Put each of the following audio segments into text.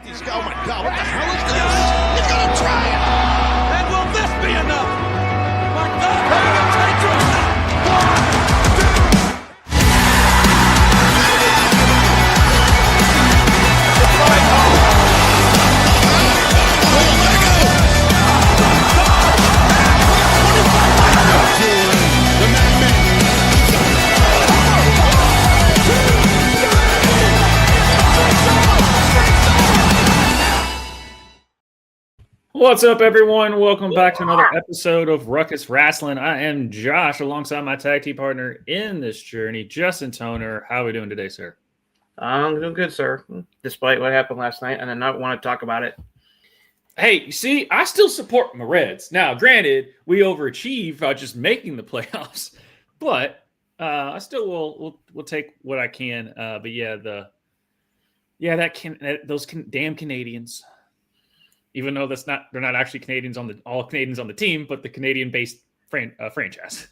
He's oh my God, what the hell is this? He's gonna try it! And will this be enough? My God, What's up, everyone? Welcome back to another episode of Ruckus Wrastlin. I am Josh, alongside my tag team partner in this journey, Justin Toner. How are we doing today, sir? I'm doing good, sir, despite what happened last night, and I not want to talk about it. Hey, you see, I still support my Reds. Now, granted, we overachieve by just making the playoffs, but I still will take what I can. But yeah, those damn Canadians. Even though they're not actually Canadians all Canadians on the team, but the Canadian-based franchise.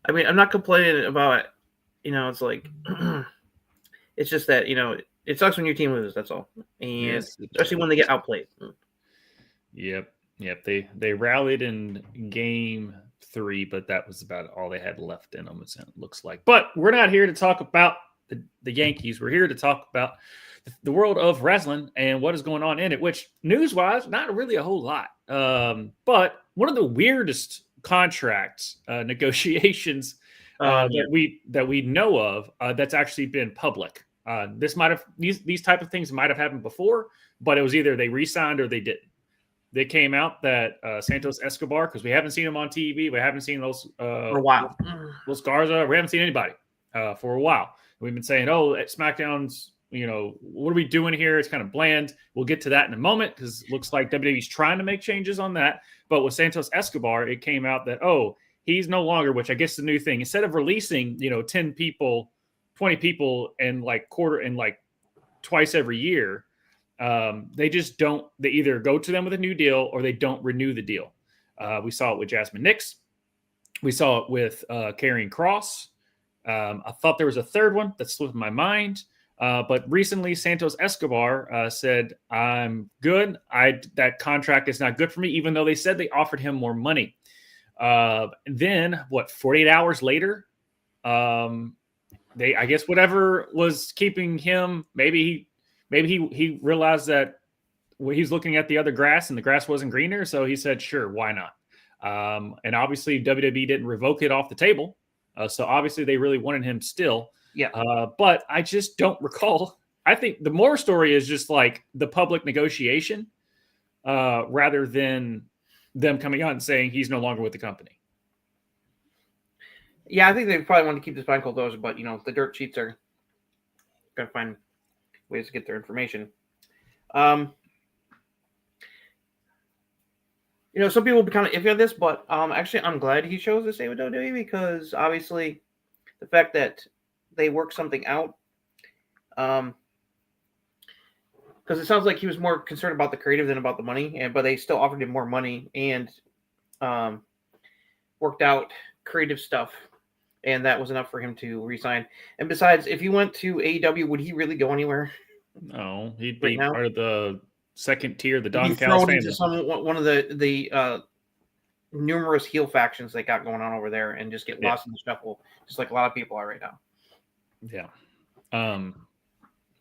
I mean, I'm not complaining about it. You know, it's like it's just that it sucks when your team loses. That's all, and yes, especially when they get outplayed. Yep. They rallied in game 3, but that was about all they had left in them. It looks like. But we're not here to talk about the Yankees. We're here to talk about the world of wrestling and what is going on in it, which news-wise, not really a whole lot. But one of the weirdest contracts negotiations that we know of that's actually been public. These type of things might have happened before, but it was either they re-signed or they didn't. They came out that Santos Escobar, because we haven't seen him on TV, we haven't seen those for a while. Los Garza, we haven't seen anybody for a while. We've been saying, at SmackDown's, what are we doing here? It's kind of bland. We'll get to that in a moment because it looks like WWE's trying to make changes on that. But with Santos Escobar, it came out that, he's no longer, which I guess the new thing, instead of releasing, 10 people, 20 people and twice every year, they just don't, they either go to them with a new deal or they don't renew the deal. We saw it with Jasmine Nix. We saw it with Karrion Kross. I thought there was a third one that slipped my mind. But recently, Santos Escobar said, I'm good. That contract is not good for me, even though they said they offered him more money. Then, 48 hours later, I guess whatever was keeping him, maybe he realized that he's looking at the other grass and the grass wasn't greener. So he said, sure, why not? And obviously, WWE didn't revoke it off the table. So obviously, they really wanted him still. Yeah. But I just don't recall. I think the more story is just like the public negotiation rather than them coming out and saying he's no longer with the company. Yeah, I think they probably want to keep this behind closed doors, but the dirt sheets are going to find ways to get their information. Some people will be kind of iffy on this, but actually I'm glad he chose to stay with WWE because obviously the fact that they work something out. Because it sounds like he was more concerned about the creative than about the money, but they still offered him more money and worked out creative stuff, and that was enough for him to resign. And besides, if he went to AEW, would he really go anywhere? No, he'd be part of the second tier, the Don Callis family. Into one of the numerous heel factions they got going on over there, and just get lost in the shuffle, just like a lot of people are right now. Yeah.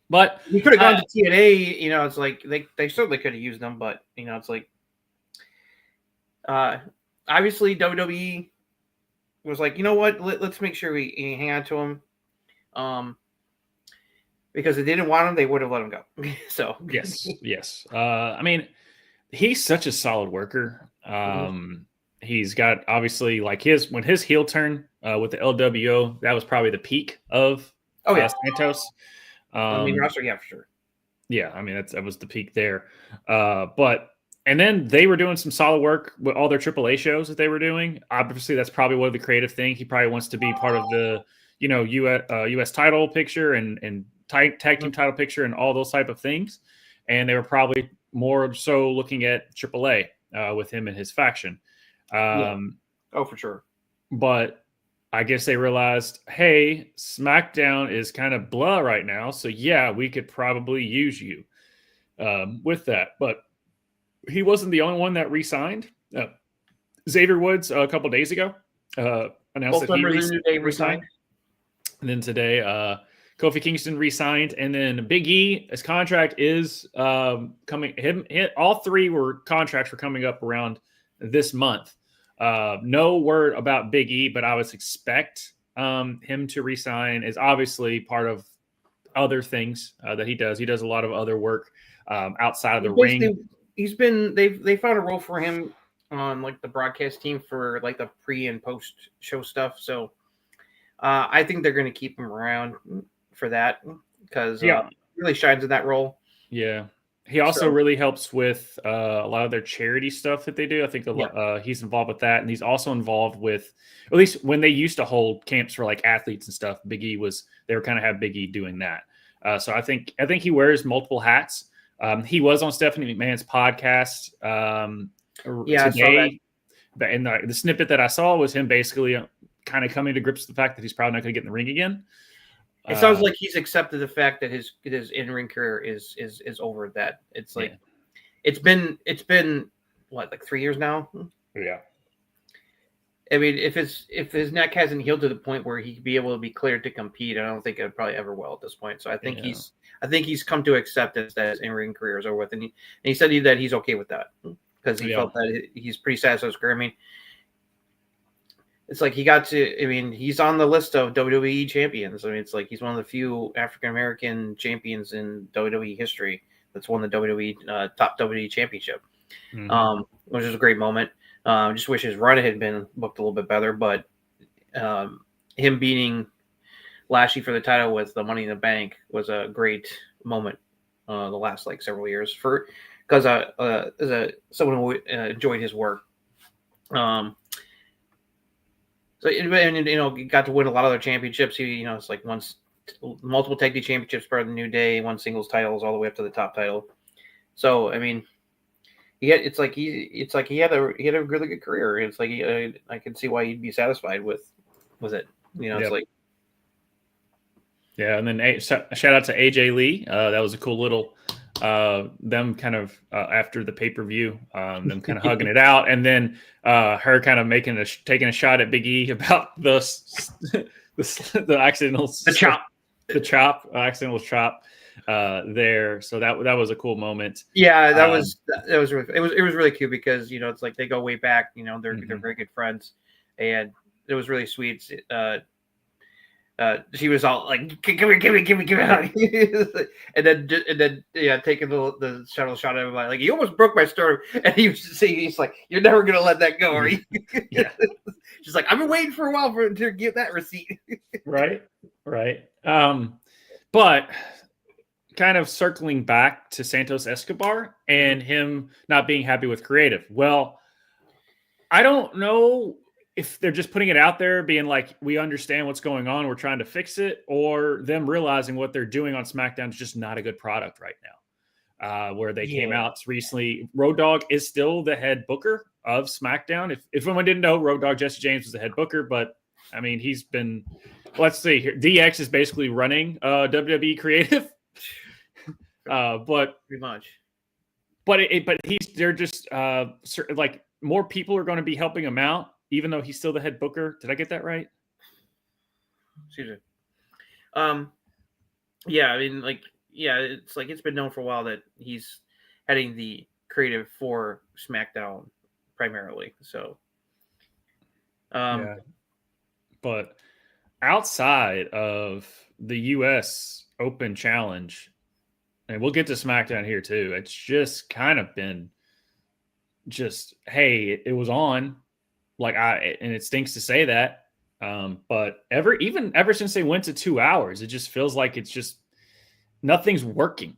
But he could have gone to TNA, it's like they certainly could have used them, but it's like obviously WWE was like, let's make sure we hang on to him. Because if they didn't want him, they would have let him go. So yes. I mean, he's such a solid worker. He's got obviously when his heel turn with the LWO, that was probably the peak of Santos. roster, yeah, for sure. Yeah, I mean that was the peak there. And then they were doing some solid work with all their AAA shows that they were doing. Obviously, that's probably one of the creative things. He probably wants to be part of the U.S. title picture and tag team title picture and all those type of things. And they were probably more so looking at AAA with him and his faction. For sure. But I guess they realized, hey, SmackDown is kind of blah right now. So, yeah, we could probably use you. with that. But he wasn't the only one that re-signed. Xavier Woods a couple days ago announced Both that he members of New Day re-signed. And then today, Kofi Kingston re-signed, and then Big E, his contract is coming. All three contracts were coming up around this month. No word about Big E, but I would expect him to re-sign. Is obviously part of other things that he does. He does a lot of other work outside of the ring. They found a role for him on like the broadcast team for like the pre and post show stuff. So I think they're going to keep him around for that because he really shines in that role. Yeah. He also really helps with a lot of their charity stuff that they do. I think he's involved with that. And he's also involved with, at least when they used to hold camps for like athletes and stuff, they were kind of have Big E doing that. So I think he wears multiple hats. He was on Stephanie McMahon's podcast today. And the snippet that I saw was him basically kind of coming to grips with the fact that he's probably not going to get in the ring again. It sounds like he's accepted the fact that his in-ring career is over. That it's like it's been what, like 3 years now. Yeah. I mean, if his neck hasn't healed to the point where he could be able to be cleared to compete, I don't think it probably ever will at this point. So I think he's come to acceptance that his in-ring career is over with, and he said that he's okay with that because he felt that he's pretty satisfied with his career. I mean, it's like he's on the list of WWE champions. I mean, it's like he's one of the few African-American champions in WWE history that's won the WWE top WWE championship, which is a great moment. Just wish his run had been booked a little bit better, but him beating Lashley for the title with the Money in the Bank was a great moment the last like several years because as someone who enjoyed his work. So, he got to win a lot of their championships. It's like multiple tag team championships, part of the New Day, won singles titles all the way up to the top title. So, I mean, he had a really good career. It's like I can see why he'd be satisfied with it. It's like. Yeah, and then shout out to AJ Lee. That was a cool little them kind of after the pay-per-view, them kind of hugging it out, and then her kind of taking a shot at Big E about the accidental accidental chop there. So that was a cool moment. Yeah, it was really cute because it's like they go way back. They're very good friends, and it was really sweet. She was all like, "Give me out!" and then taking the shuttle shot at him like, "You almost broke my sternum," and he's like, "You're never gonna let that go, are you?" Yeah. She's like, "I've been waiting for a while to get that receipt." Right. But kind of circling back to Santos Escobar and him not being happy with creative. Well, I don't know if they're just putting it out there, being like, we understand what's going on, we're trying to fix it, or them realizing what they're doing on SmackDown is just not a good product right now. Where they came out recently, Road Dogg is still the head booker of SmackDown. If anyone didn't know, Road Dogg Jesse James was the head booker, but I mean, he's been, let's see here, DX is basically running WWE creative. But pretty much. But they're just like more people are going to be helping him out, even though he's still the head booker. Did I get that right? Excuse me. Yeah, I mean, it's like it's been known for a while that he's heading the creative for SmackDown primarily. So, but outside of the U.S. Open Challenge, and we'll get to SmackDown here too, it's just kind of been just, hey, it was on. And it stinks to say that, but ever since they went to 2 hours, it just feels like it's just nothing's working.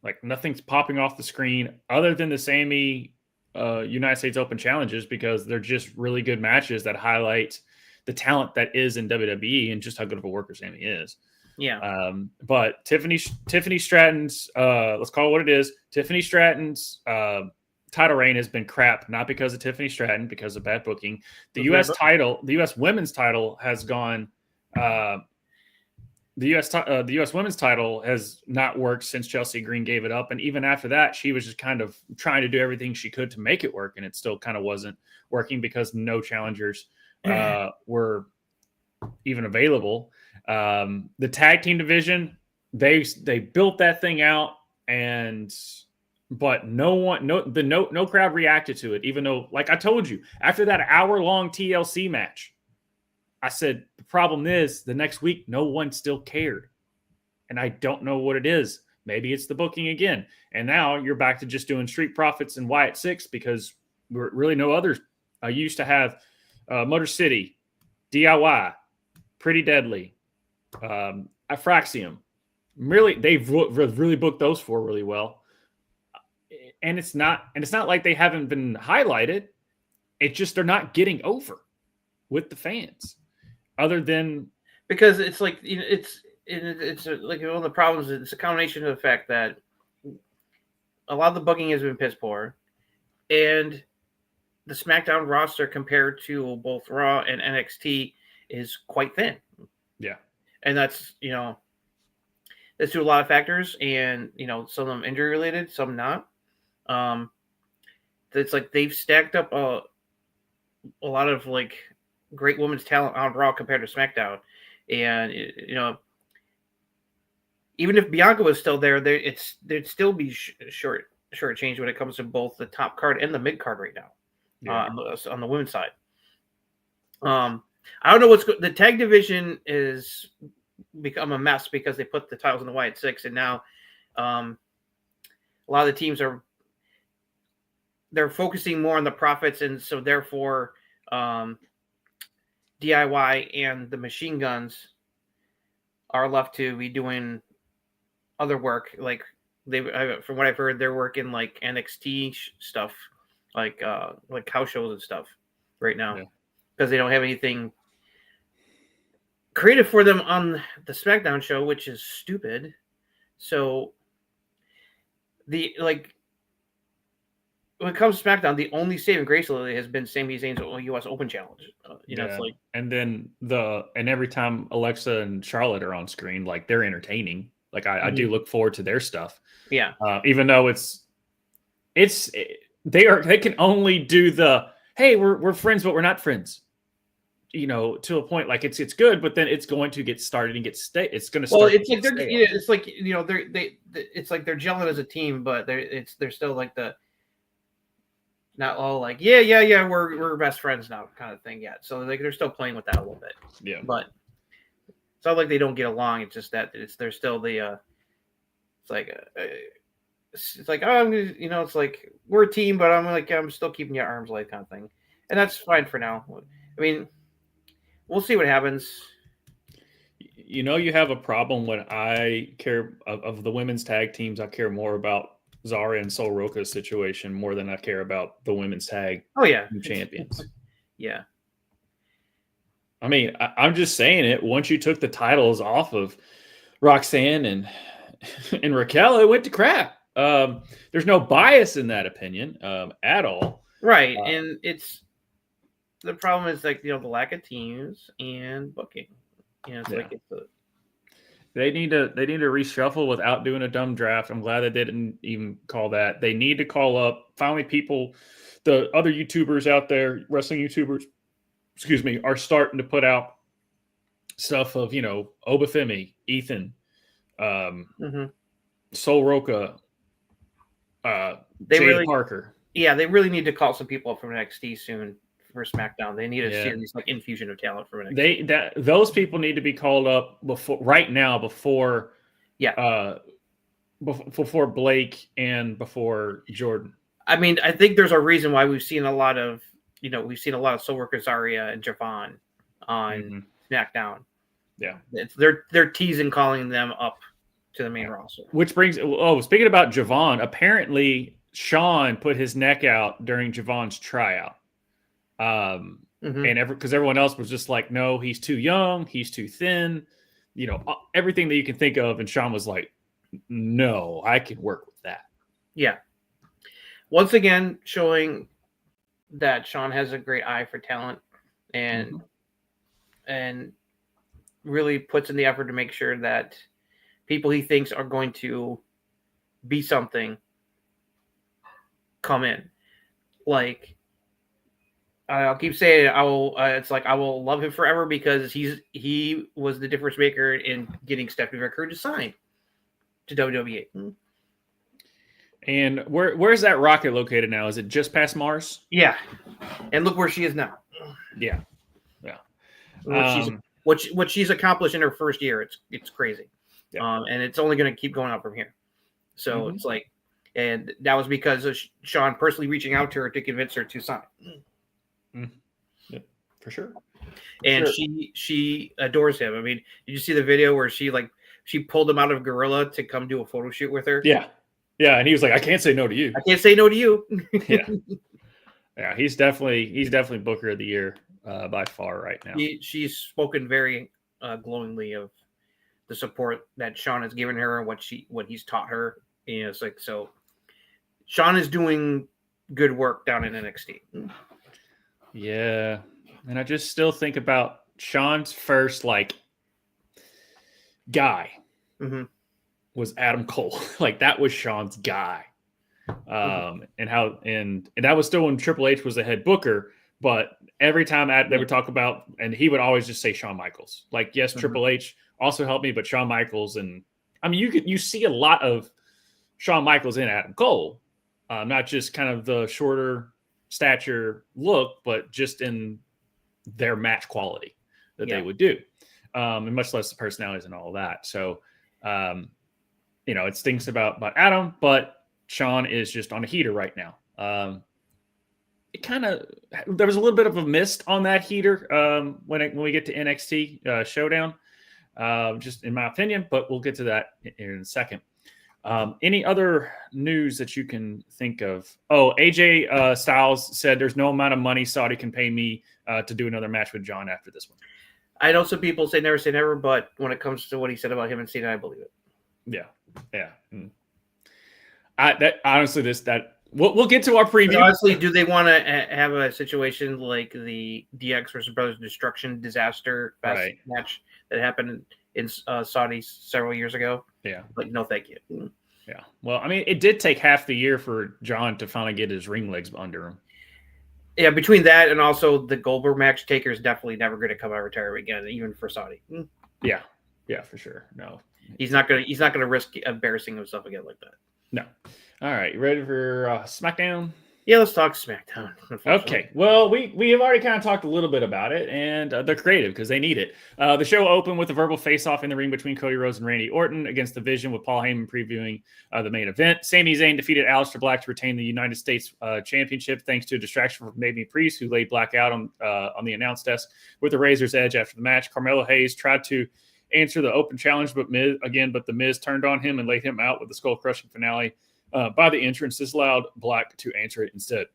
Like nothing's popping off the screen other than the Sammy United States Open challenges, because they're just really good matches that highlight the talent that is in WWE and just how good of a worker Sammy is. Yeah. But Tiffany Stratton's, let's call it what it is. Tiffany Stratton's title reign has been crap, not because of Tiffany Stratton, because of bad booking. The U.S. women's title has gone the U.S. women's title has not worked since Chelsea Green gave it up, and even after that, she was just kind of trying to do everything she could to make it work, and it still kind of wasn't working because no challengers were even available. The tag team division, they built that thing out, but no crowd reacted to it, even though, like I told you, after that hour-long TLC match, I said the problem is the next week no one still cared, and I don't know what it is. Maybe it's the booking again, and now you're back to just doing Street Profits and Wyatt Six because we're really no others. I used to have Motor City, DIY, Pretty Deadly, Aphraxium. Really, they've really booked those four really well, and it's not like they haven't been highlighted. It's just they're not getting over with the fans, other than because it's like, you know, it's like one of the problems. It's a combination of the fact that a lot of the booking has been piss poor, and the SmackDown roster compared to both Raw and NXT is quite thin. Yeah. And that's, you know, that's due to a lot of factors, and, you know, some of them injury related, some not. It's like they've stacked up a lot of like great women's talent on Raw compared to SmackDown. And, you know, even if Bianca was still there, there'd still be short change when it comes to both the top card and the mid card right now. Yeah. On the women's side. I don't know the tag division is become a mess because they put the titles in the Wyatt Six, and now a lot of the teams they're focusing more on the profits, and so therefore DIY and the Machine Guns are left to be doing other work. Like from what I've heard, they're working like NXT stuff, like house shows and stuff right now, because they don't have anything creative for them on the SmackDown show, which is stupid. So when it comes to SmackDown, the only saving grace lately has been Sami Zayn's U.S. Open Challenge. It's like, and then every time Alexa and Charlotte are on screen, like, they're entertaining. Like, I do look forward to their stuff. Yeah. Even though they can only do the, hey, we're friends, but we're not friends. You know, to a point. Like, it's good, but then it's going to get started and it's going to start. Well, it's like it's like, you know, it's like they're gelling as a team, but they're still like not all like yeah we're best friends now kind of thing yet. So like they're still playing with that a little bit. Yeah. But it's not like they don't get along. It's just that they're still the it's like, oh, you know, it's like we're a team, but I'm still keeping your arms light kind of thing, and that's fine for now. I mean, we'll see what happens. You know, you have a problem when I care of the women's tag teams. I care more about Zara and Sol Roka's situation more than I care about the women's tag champions. Yeah. I mean, I'm just saying it. Once you took the titles off of Roxanne and Raquel, it went to crap. There's no bias in that opinion at all. Right. And the problem is, like, you know, the lack of teams and booking. You know, they need to reshuffle without doing a dumb draft. I'm glad they didn't even call that. They need to call up finally people, the other YouTubers out there, wrestling YouTubers, are starting to put out stuff of, you know, Obafemi, Ethan, Sol Roka, Jade Parker. Yeah, they really need to call some people up from NXT soon for SmackDown. They need a serious like infusion of talent from NXT. Those people need to be called up before Blake and before Jordan. I mean, I think there's a reason why we've seen a lot of Sol Worker, Zarya, and Javon on SmackDown. Yeah, they're teasing calling them up to the main roster. Which brings speaking about Javon, apparently Sean put his neck out during Javon's tryout. And because everyone else was just like, no, he's too young, he's too thin, you know, everything that you can think of. And Sean was like, no, I can work with that. Yeah. Once again, showing that Sean has a great eye for talent and really puts in the effort to make sure that people he thinks are going to be something come in. Like, I'll keep saying it. I will. It's like I will love him forever because he was the difference maker in getting Stephanie McMahon to sign to WWE. And where's that rocket located now? Is it just past Mars? Yeah, and look where she is now. Yeah. What she's accomplished in her first year. It's crazy. Yeah. And it's only going to keep going up from here. So it's like, and that was because of Sean personally reaching out to her to convince her to sign. Yeah, for sure. And she adores him. I mean, did you see the video where she pulled him out of Gorilla to come do a photo shoot with her? Yeah. Yeah. And he was like, I can't say no to you. I can't say no to you. Yeah. Yeah. He's definitely Booker of the Year by far right now. She's spoken very glowingly of the support that Sean has given her and what he's taught her. You know, it's like, so Sean is doing good work down in NXT. Yeah. And I just still think about Sean's first guy was Adam Cole. Like that was Sean's guy. And that was still when Triple H was the head booker, but every time they would talk about, and he would always just say Shawn Michaels. Like, yes, Triple H also helped me, but Shawn Michaels. And I mean, you see a lot of Shawn Michaels in Adam Cole, not just kind of the shorter stature look, but just in their match quality that they would do, and much less the personalities and all of that. So, it's things about Adam, but Sean is just on a heater right now. There was a little bit of a mist on that heater when we get to NXT Showdown, just in my opinion, but we'll get to that in a second. Any other news that you can think of? Oh, AJ Styles said there's no amount of money Saudi can pay me to do another match with John after this one. I know some people say never, but when it comes to what he said about him and Cena, I believe it. Yeah. We'll get to our preview. But honestly, do they want to have a situation like the DX versus Brothers Destruction disaster match that happened in Saudi several years ago? Yeah. Like, no, thank you. Yeah. Well, I mean, it did take half the year for John to finally get his ring legs under him. Yeah, between that and also the Goldberg match, Taker is definitely never going to come out of retirement again, even for Saudi. Yeah, for sure. No, he's not gonna risk embarrassing himself again like that. No. All right, you ready for SmackDown? Yeah, let's talk SmackDown. Okay. Well, we have already kind of talked a little bit about it, and they're creative because they need it. The show opened with a verbal face-off in the ring between Cody Rhodes and Randy Orton against The Vision, with Paul Heyman previewing the main event. Sami Zayn defeated Aleister Black to retain the United States Championship thanks to a distraction from Damian Priest, who laid Black out on the announce desk with a razor's edge after the match. Carmelo Hayes tried to answer the open challenge, but The Miz turned on him and laid him out with the skull-crushing finale. By the entrance, this allowed Black to answer it instead.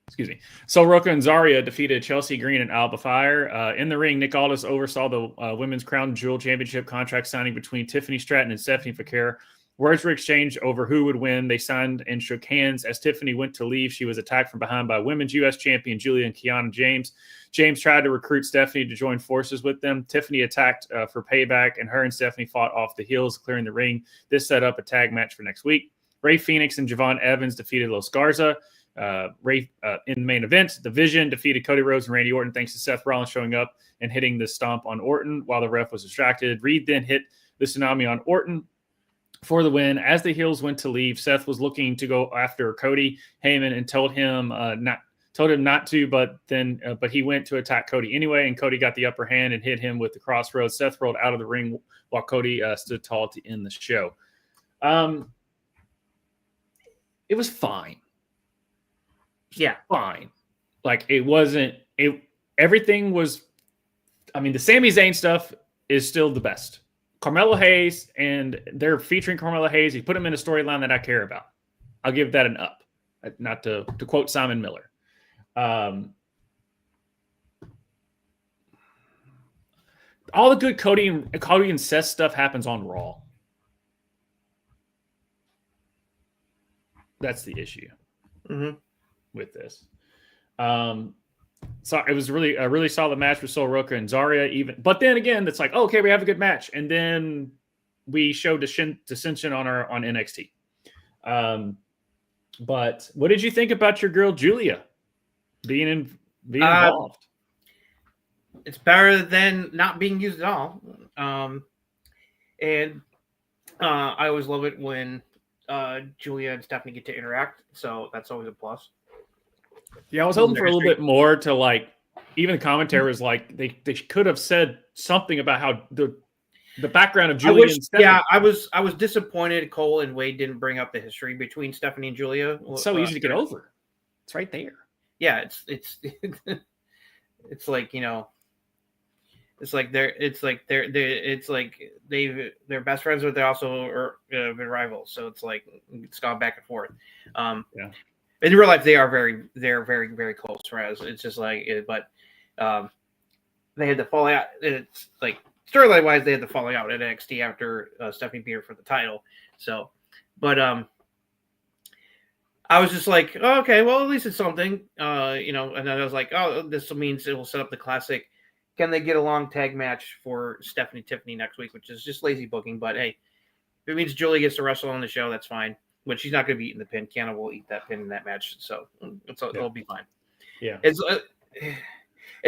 Excuse me. So Roca and Zarya defeated Chelsea Green and Alba Fire. In the ring, Nick Aldis oversaw the Women's Crown Jewel Championship contract signing between Tiffany Stratton and Stephanie Fakir. Words were exchanged over who would win. They signed and shook hands. As Tiffany went to leave, she was attacked from behind by Women's U.S. Champion Julia and Kiana James. James tried to recruit Stephanie to join forces with them. Tiffany attacked for payback, and her and Stephanie fought off the heels, clearing the ring. This set up a tag match for next week. Ray Phoenix and Javon Evans defeated Los Garza. In the main event, The Vision defeated Cody Rhodes and Randy Orton thanks to Seth Rollins showing up and hitting the stomp on Orton while the ref was distracted. Reed then hit the tsunami on Orton for the win. As the heels went to leave, Seth was looking to go after Cody Heyman and told him not to, but he went to attack Cody anyway, and Cody got the upper hand and hit him with the crossroads. Seth rolled out of the ring while Cody stood tall to end the show. It was fine. Yeah, fine. Like, it wasn't. Everything was. I mean, the Sami Zayn stuff is still the best. Carmelo Hayes, and they're featuring Carmelo Hayes. He put him in a storyline that I care about. I'll give that an up. Not to quote Simon Miller. All the good Cody and Seth stuff happens on Raw. That's the issue with this. So it was really a really solid match with Sol Roca and Zarya. Even, but then again, it's like, okay, we have a good match, and then we showed dissension on NXT. But what did you think about your girl Julia being involved? It's better than not being used at all. And I always love it when Julia and Stephanie get to interact. So that's always a plus. Yeah, I was hoping for a little bit more to like. Even the commentary was like they could have said something about how the background of Julia and Stephanie. Yeah, I was disappointed Cole and Wade didn't bring up the history between Stephanie and Julia. It's so easy to get over. It's right there. Yeah, it's like, you know, it's like they're best friends, but they also are been rivals. So it's like it's gone back and forth. Yeah. In real life, they're very, very close. Whereas it's just like, but they had to fall out. It's like storyline wise, they had to falling out at NXT after Stephanie beat her for the title. So, but I was just like, oh, okay, well, at least it's something, you know. And then I was like, oh, this means it will set up the classic. Can they get a long tag match for Stephanie Tiffany next week, which is just lazy booking. But hey, if it means Julie gets to wrestle on the show, that's fine. But she's not going to be eating the pin. Canna will eat that pin in that match, so it'll be fine. Yeah, it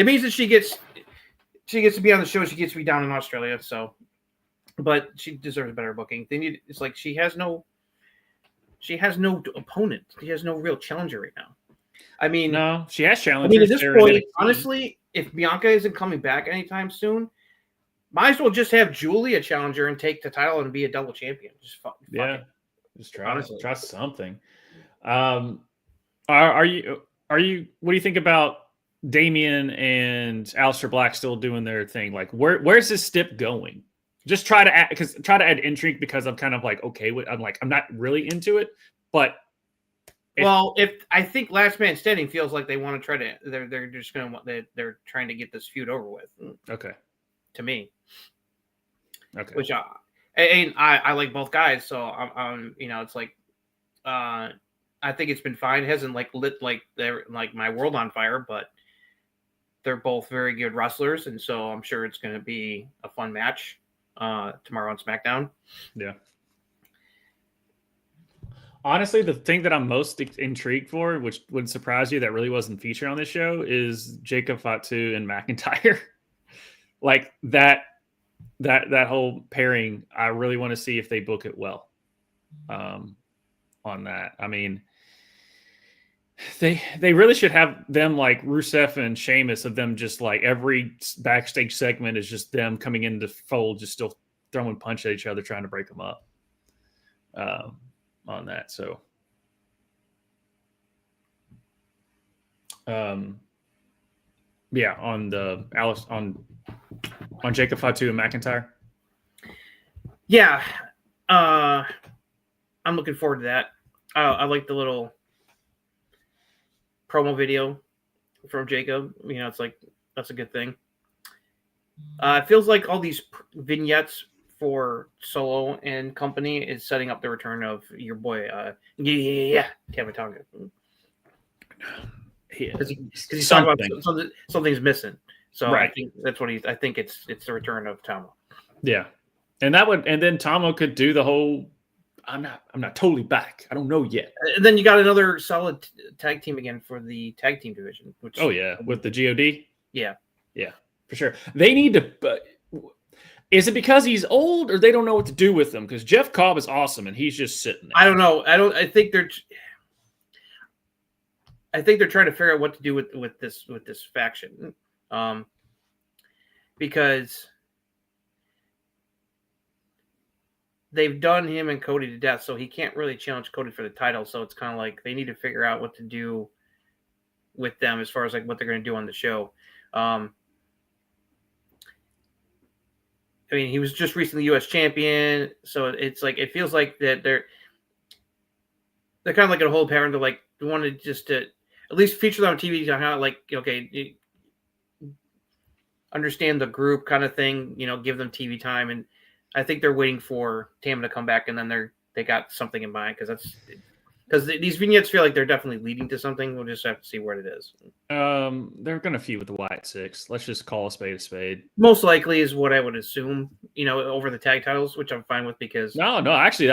means that she gets to be on the show. She gets to be down in Australia, so. But she deserves better booking. It's like she has no opponent. She has no real challenger right now. I mean, no, she has challengers. I mean, at this point, honestly, if Bianca isn't coming back anytime soon, might as well just have Julie a challenger and take the title and be a double champion. Just fuck it. Just try something. Are you? What do you think about Damian and Aleister Black still doing their thing? Like, where's this stip going? Just try to add intrigue because I'm kind of like okay with. I'm not really into it, but if I think Last Man Standing feels like they want to try to, they're just going to they're trying to get this feud over with. Okay. To me. Okay. Which I like both guys, so I'm you know, it's like I think it's been fine. It hasn't like lit like they're like my world on fire, but they're both very good wrestlers, and so I'm sure it's going to be a fun match tomorrow on SmackDown. Yeah. Honestly, the thing that I'm most intrigued for, which would surprise you that really wasn't featured on this show, is Jacob Fatu and McIntyre. Like that whole pairing, I really want to see if they book it well. On that, I mean, they really should have them like Rusev and Sheamus, of them just like every backstage segment is just them coming into fold, just still throwing punch at each other, trying to break them up. On that, so yeah, on the Alice on Jacob Fatu and McIntyre. Yeah, I'm looking forward to that. I like the little promo video from Jacob. You know, it's like that's a good thing. It feels like all these vignettes for Solo and company is setting up the return of your boy, Tama Tonga. Because he's talking about something's missing. So right. I think that's what I think it's the return of Tama. Yeah, and then Tama could do the whole. I'm not totally back. I don't know yet. And then you got another solid tag team again for the tag team division. Which with the God. Yeah, for sure. They need to. Is it because he's old, or they don't know what to do with him? Because Jeff Cobb is awesome, and he's just sitting there. I don't know. I think they're trying to figure out what to do with this faction, because they've done him and Cody to death, so he can't really challenge Cody for the title. So it's kind of like they need to figure out what to do with them as far as like what they're going to do on the show. I mean, he was just recently U.S. champion, so it's like it feels like that they're kind of like a whole pattern to like they wanted just to at least feature them on TV to kind of like okay, understand the group kind of thing, you know, give them TV time, and I think they're waiting for Tam to come back, and then they got something in mind because because these vignettes feel like they're definitely leading to something. We'll just have to see what it is. They're gonna feud with the Wyatt Six. Let's just call a spade a spade. Most likely is what I would assume. Over the tag titles, which I'm fine with because No, actually,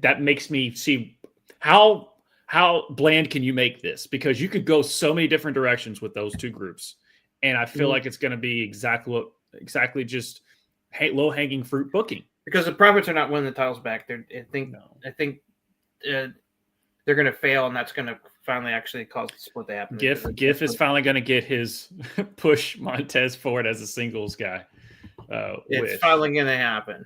that makes me see how bland can you make this, because you could go so many different directions with those two groups, and I feel like it's going to be exactly just low hanging fruit booking, because the Profits are not winning the titles back. I think they're going to fail, and that's going to finally actually cause the split to happen. Giff is finally going to get his push Montez forward as a singles guy. It's finally going to happen.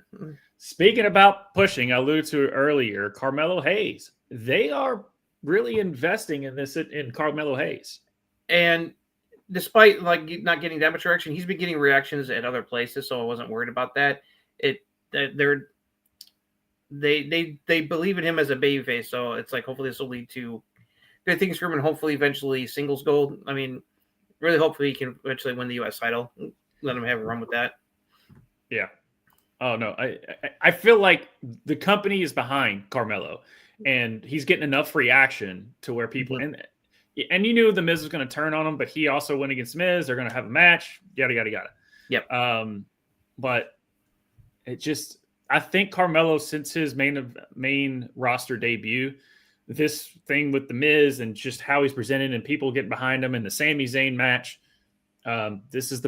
Speaking about pushing, I alluded to it earlier, Carmelo Hayes. They are really investing in this in Carmelo Hayes. And despite not getting that much reaction, he's been getting reactions at other places, so I wasn't worried about that. They believe in him as a babyface, so it's like hopefully this will lead to good things for him, and hopefully eventually singles gold. I mean, really hopefully he can eventually win the U.S. title. Let him have a run with that. Yeah. Oh no, I feel like the company is behind Carmelo, and he's getting enough reaction to where people and you knew the Miz was going to turn on him, but he also went against Miz. They're going to have a match. Yada yada yada. Yep. But it just, I think Carmelo, since his main roster debut, this thing with the Miz and just how he's presented and people getting behind him in the Sami Zayn match, this is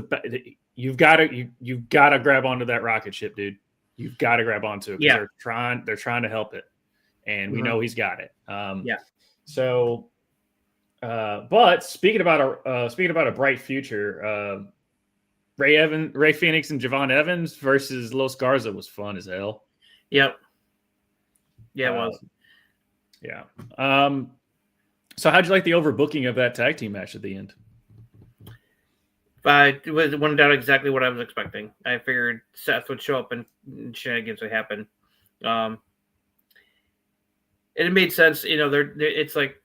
you've got to grab onto that rocket ship, dude. You've got to grab onto it. Yeah. They're trying to help it, and we know he's got it. Yeah. So, but speaking about a bright future, Ray Phoenix and Javon Evans versus Los Garza was fun as hell. Yep. Yeah, it was. Yeah. So how'd you like the overbooking of that tag team match at the end? It went down exactly what I was expecting. I figured Seth would show up and shenanigans would happen. And it made sense. It's like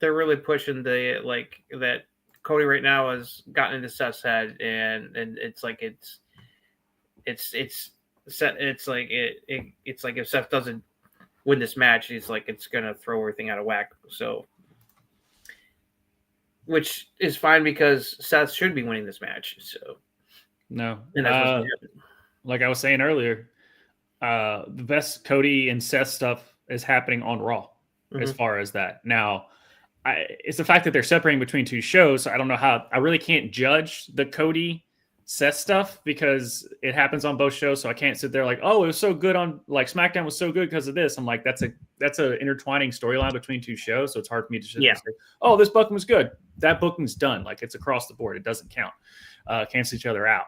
they're really pushing that Cody right now has gotten into Seth's head, and it's like it's like if Seth doesn't win this match, it's like it's gonna throw everything out of whack. So, which is fine because Seth should be winning this match. So, no, and that's like I was saying earlier, the best Cody and Seth stuff is happening on Raw. As far as that now. It's the fact that they're separating between two shows. So I don't know how. I really can't judge the Cody Seth stuff because it happens on both shows. So I can't sit there like, oh, it was so good on SmackDown was so good because of this. I'm like, that's a intertwining storyline between two shows. So it's hard for me to sit there and say, oh, this booking was good. That booking's done. Like it's across the board. It doesn't count. Cancel each other out.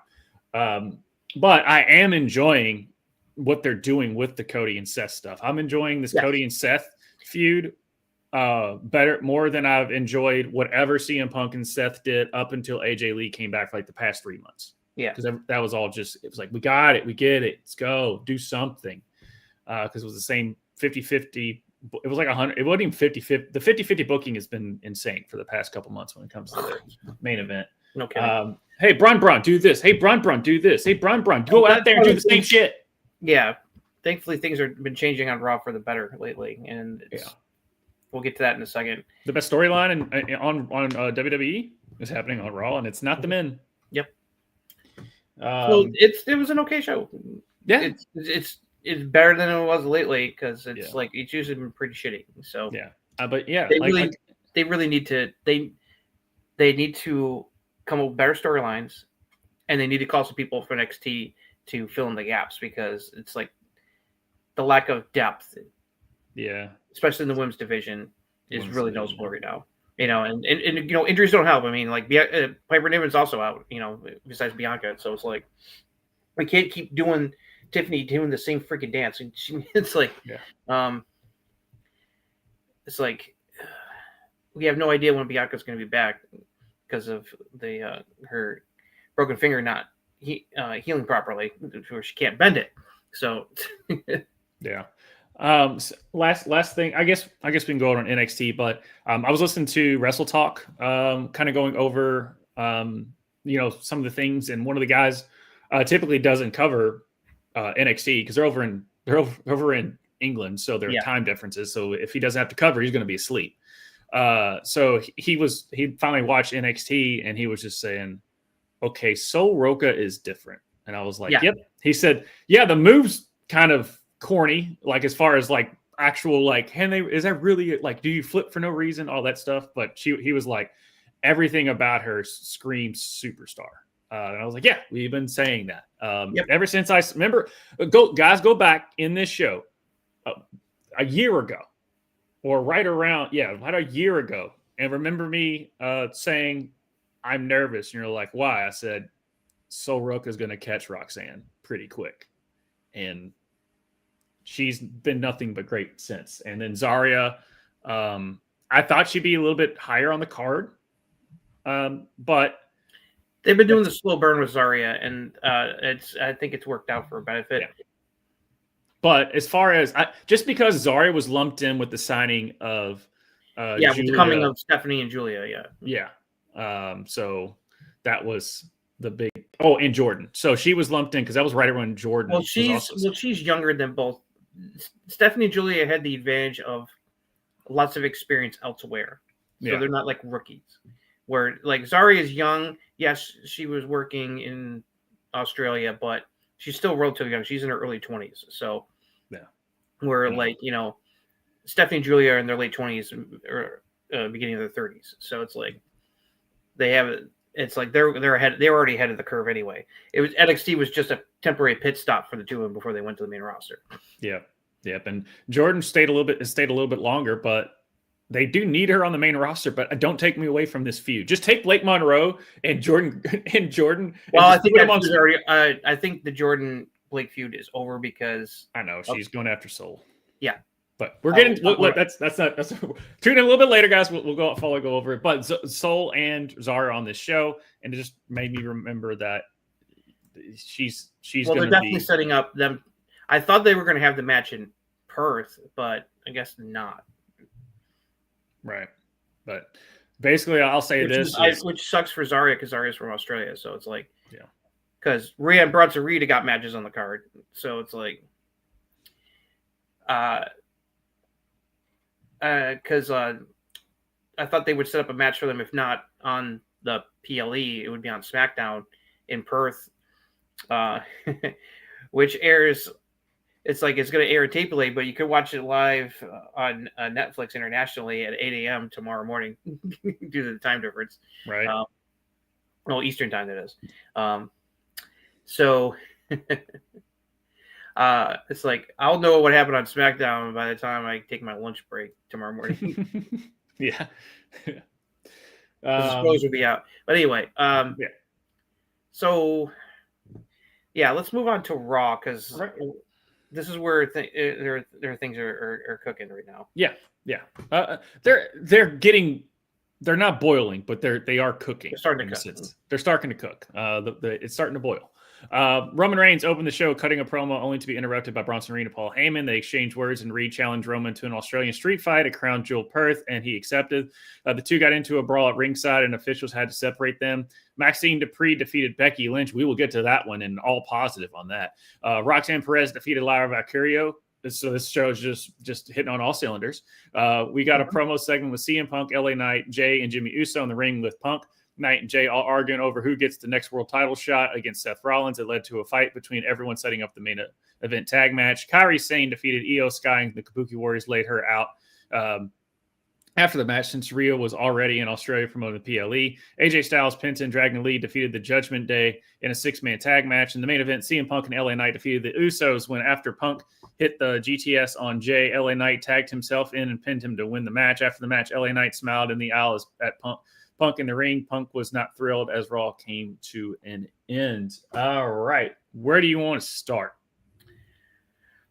But I am enjoying what they're doing with the Cody and Seth stuff. I'm enjoying this Cody and Seth feud more than I've enjoyed whatever CM Punk and Seth did up until AJ Lee came back for like the past 3 months. Yeah. Because that was all just, it was like, we got it. We get it. Let's go do something. Because it was the same 50-50. It was like 100. It wasn't even 50-50. The 50-50 booking has been insane for the past couple months when it comes to the main event. Okay. Hey, Braun, do this. Hey, Braun, do this. Hey, Braun, go out there and do the same shit. Yeah. Thankfully, things have been changing on Raw for the better lately. And we'll get to that in a second. The best storyline on WWE is happening on Raw, and it's not the men. Yep. So it was an okay show. Yeah. It's better than it was lately because it's like it's usually been pretty shitty. So yeah. But yeah, they really need to they need to come up with better storylines, and they need to call some people for NXT to fill in the gaps because it's like the lack of depth. Yeah. Especially in the women's division is really noticeable right now. And injuries don't help. I mean, like Piper Niven's also out, besides Bianca. So it's like we can't keep doing Tiffany doing the same freaking dance. And it's like it's like we have no idea when Bianca's going to be back because of the her broken finger not healing properly, where she can't bend it. So yeah. Last thing, I guess we can go on NXT, but I was listening to Wrestle Talk, kind of going over some of the things, and one of the guys typically doesn't cover NXT because they're over in England, so there are time differences. So if he doesn't have to cover, he's going to be asleep. So he finally watched NXT, and he was just saying, okay, Sol Roca is different. And I was like, yep. He said, yeah, the move's kind of corny, like as far as like actual, like, is that really like, do you flip for no reason? All that stuff. But he was like, everything about her screams superstar. And I was like, yeah, we've been saying that ever since I remember. Go back in this show a year ago, or right about a year ago, and remember me saying I'm nervous, and you're like, why? I said Sol Roca is going to catch Roxanne pretty quick, and she's been nothing but great since. And then Zarya, I thought she'd be a little bit higher on the card, but. They've been doing the slow burn with Zarya, and I think it's worked out for a benefit. Yeah. But as far as just because Zarya was lumped in with the signing of with the coming of Stephanie and Julia, so that was the big. Oh, and Jordan. So she was lumped in because that was right around Jordan. Well, she's younger than both. Stephanie and Julia had the advantage of lots of experience elsewhere, so they're not like rookies. Where like Zarya is young. Yes, she was working in Australia, but she's still relatively young. She's in her early 20s. So, like, Stephanie and Julia are in their late 20s or beginning of their 30s. So it's like they're ahead. They're already ahead of the curve anyway. NXT was just a temporary pit stop for the two of them before they went to the main roster. Yep. And Jordan stayed a little bit longer, but they do need her on the main roster, but don't take me away from this feud. Just take Blake Monroe and Jordan. Well, I think I think the Jordan Blake feud is over because I know she's going after Sol. Yeah, but we're getting that's tune in a little bit later, guys. We'll go over it. But Sol and Zarya on this show, and it just made me remember that she's. Well, they're definitely setting up them. I thought they were going to have the match in Perth, but I guess not. Right. But basically, I'll say which sucks for Zarya because Zarya's from Australia. So it's like, because Rhea and Bronson Reed got matches on the card. So it's like, because I thought they would set up a match for them. If not on the PLE, it would be on SmackDown in Perth, which airs. It's like it's going to air tape delay, but you could watch it live on Netflix internationally at 8 a.m. tomorrow morning due to the time difference. Right. Eastern time, that is. So it's like I'll know what happened on SmackDown by the time I take my lunch break tomorrow morning. Yeah. The spoilers will be out. But anyway, So, let's move on to Raw because this is where their things are cooking right now. Yeah. They're not boiling, but they are cooking. They're starting to cook. They're starting to cook. It's starting to boil. Roman Reigns opened the show cutting a promo only to be interrupted by Bronson Reed and Paul Heyman. They exchanged words and Reed challenged Roman to an Australian street fight at Crown Jewel Perth, and he accepted. The two got into a brawl at ringside, and officials had to separate them. Maxine Dupree defeated Becky Lynch. We will get to that one, and all positive on that. Roxanne Perez defeated Lyra Valkyria. So this show is just hitting on all cylinders. We got a promo segment with CM Punk, LA Knight, Jay, and Jimmy Uso in the ring with Punk. Knight and Jay all arguing over who gets the next world title shot against Seth Rollins. It led to a fight between everyone setting up the main event tag match. Kairi Sane defeated Io Sky, and the Kabuki Warriors laid her out after the match since Rio was already in Australia promoting the PLE. AJ Styles, Penta, and Dragon Lee defeated the Judgment Day in a 6-man tag match. In the main event, CM Punk and LA Knight defeated the Usos when after Punk hit the GTS on Jay, LA Knight tagged himself in and pinned him to win the match. After the match, LA Knight smiled in the aisle at Punk in the ring. Punk was not thrilled as Raw came to an end. All right. Where do you want to start?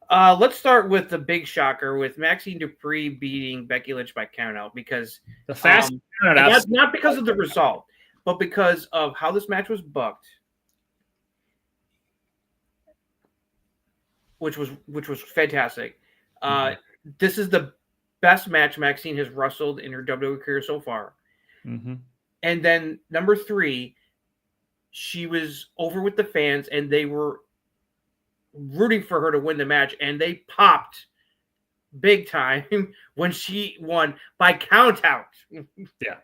Let's start with the big shocker with Maxine Dupree beating Becky Lynch by countout because the fast countout, not because of the result, but because of how this match was booked, which was fantastic. This is the best match Maxine has wrestled in her WWE career so far. Mm-hmm. And then number 3, she was over with the fans, and they were rooting for her to win the match, and they popped big time when she won by count out. Yeah.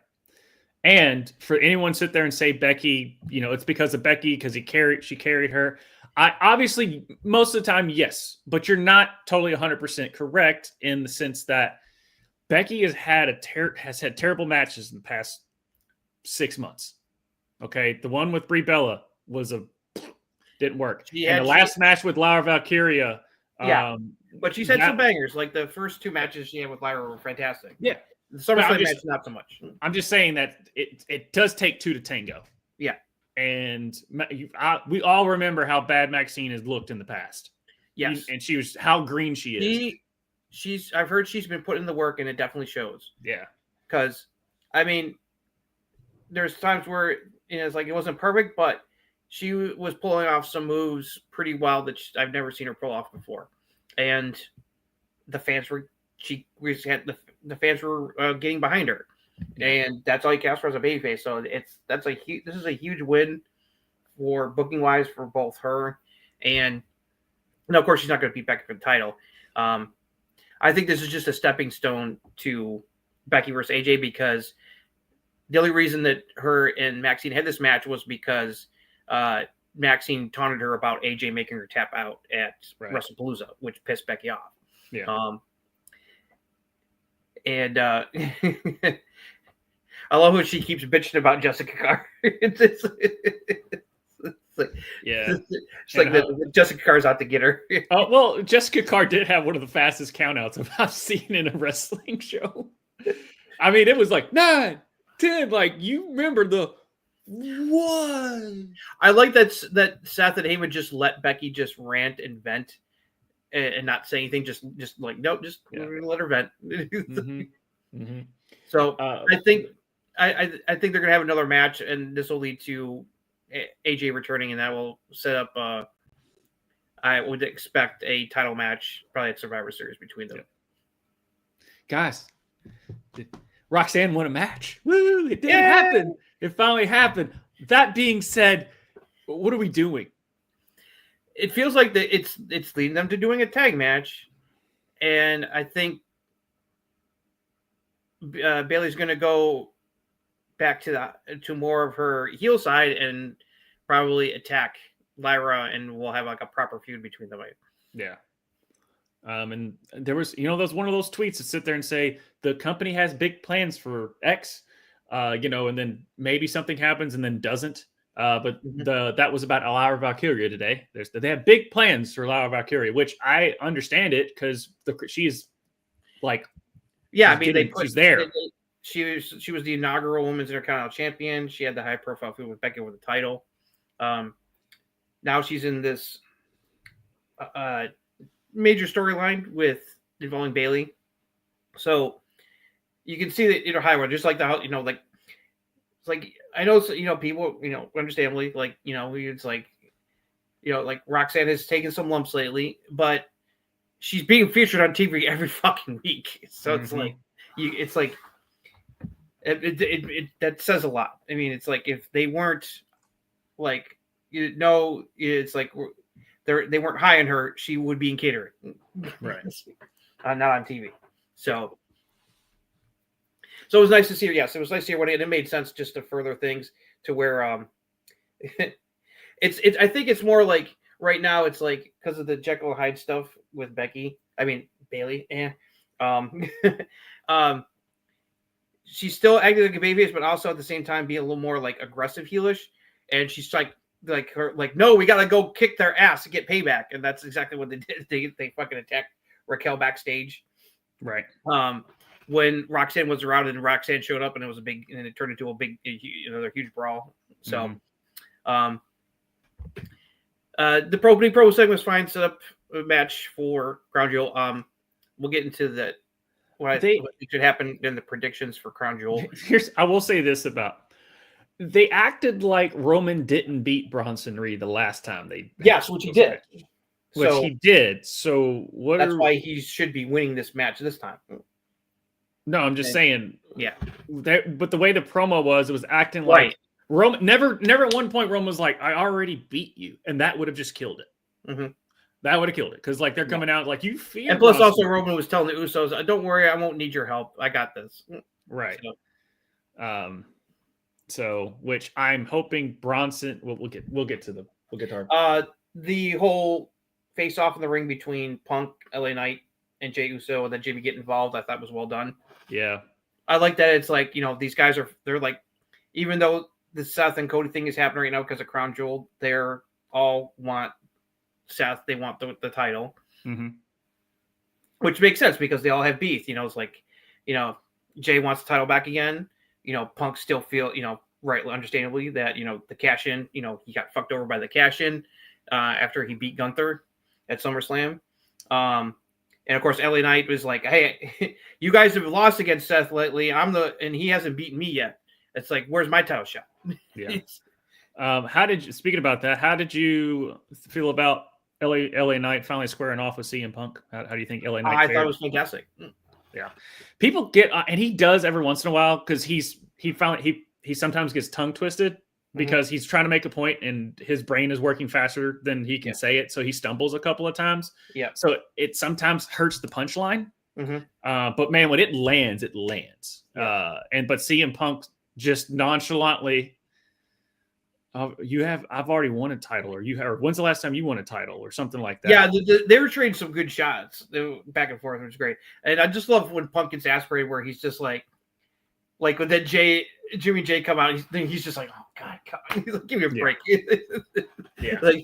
And for anyone sit there and say Becky, it's because of Becky because she carried her. I obviously most of the time, yes, but you're not totally 100% correct in the sense that Becky has had terrible matches in the past 6 months. Okay, the one with Brie Bella didn't work, and the last match with Laura Valkyria. But she's had some bangers. Like the first 2 matches she had with Lyra were fantastic. Yeah. The SummerSlam match, not so much. I'm just saying that it does take 2 to tango. Yeah. And we all remember how bad Maxine has looked in the past. Yes. And how green she is. I've heard she's been putting in the work, and it definitely shows. Yeah. Because, I mean, there's times where it's like it wasn't perfect, but she was pulling off some moves pretty well that I've never seen her pull off before. And the fans were getting behind her, and that's all you can ask for as a babyface. So this is a huge win for booking wise for both her and of course she's not going to beat Becky for the title. I think this is just a stepping stone to Becky versus AJ, because the only reason that her and Maxine had this match was because Maxine taunted her about AJ making her tap out at WrestlePalooza, which pissed Becky off. Yeah. And I love when she keeps bitching about Jessica Carr. It's like, it's like Jessica Carr's out to get her. Oh, well, Jessica Carr did have one of the fastest countouts I've seen in a wrestling show. I mean, it was like 9, 10. Like, you remember the 1. I like that Seth and Heyman just let Becky just rant and vent and not say anything. Just like, nope, just let her vent. Mm-hmm. So I think they're gonna have another match, and this will lead to AJ returning, and that will set up. I would expect a title match, probably at Survivor Series, between them. Guys, Roxanne won a match. Woo! It didn't happen. It finally happened. That being said, what are we doing? It feels like it's leading them to doing a tag match, and I think Bayley's going to go back to more of her heel side and probably attack Lyra, and we'll have like a proper feud between them. Yeah. And there was, those one of those tweets that sit there and say the company has big plans for X, and then maybe something happens and then doesn't. But that was about Lyra Valkyria today. They have big plans for Lyra Valkyria, which I understand it because she's like, she's there. She was the inaugural Women's Intercontinental Champion. She had the high profile feud with Becky with the title. Now she's in this major storyline involving Bayley. So you can see that high just like the it's like I know people understandably it's like like Roxanne has taken some lumps lately, but she's being featured on TV every fucking week. So it's like it that says a lot. I mean, it's like if they weren't like it's like they weren't high on her, she would be in catering, right? Not on TV. So it was nice to see her. Yes, it was nice to hear what it made sense just to further things to where it's I think it's more like right now it's like because of the Jekyll and Hyde stuff with Bayley she's still acting like a babyface, but also at the same time being a little more like aggressive heelish, and she's like no, we gotta go kick their ass to get payback, and that's exactly what they did. They fucking attacked Raquel backstage, right? When Roxanne was around and Roxanne showed up, and it turned into another huge brawl. So, the opening pro segment was fine. Set up a match for Crown Jewel. We'll get into that. What should happen in the predictions for Crown Jewel. I will say this about. They acted like Roman didn't beat Bronson Reed the last time which he did. He did. So that's why he should be winning this match this time. No, I'm just saying. Yeah. But the way the promo was, it was acting like Roman. Never at one point Roman was like, "I already beat you," and that would have just killed it. Mm-hmm. That would have killed it because like they're coming out like you feel. And plus, also Roman was telling the Usos, "Don't worry, I won't need your help. I got this." Right. So which I'm hoping Bronson. We'll get to our the whole face off in the ring between Punk, LA Knight, and Jey Uso, and then Jimmy get involved. I thought was well done. Yeah, I like that. It's like these guys they're like, even though the Seth and Cody thing is happening right now because of Crown Jewel, they're all want Seth. They want the title, which makes sense because they all have beef. It's like, Jay wants the title back again. Punk still feel, rightly, understandably that, the cash in, he got fucked over by the cash in after he beat Gunther at SummerSlam. And of course, LA Knight was like, "Hey, you guys have lost against Seth lately. And he hasn't beaten me yet. It's like, where's my title shot?" Yeah. Speaking about that, how did you feel about LA Knight finally squaring off with CM Punk? How do you think LA Knight I thought it was fantastic. Yeah. People get, and he does every once in a while because he sometimes gets tongue twisted because he's trying to make a point and his brain is working faster than he can say it. So he stumbles a couple of times. Yeah. So it sometimes hurts the punchline. But man, when it lands, it lands. Yeah. But CM Punk just nonchalantly, I've already won a title, or when's the last time you won a title, or something like that. Yeah, they were trading some good shots. They were back and forth, it was great. And I just love when Punk gets aspirated, where he's just like when then Jimmy J come out, he's just like, "Oh God, he's like, give me a break." Yeah. But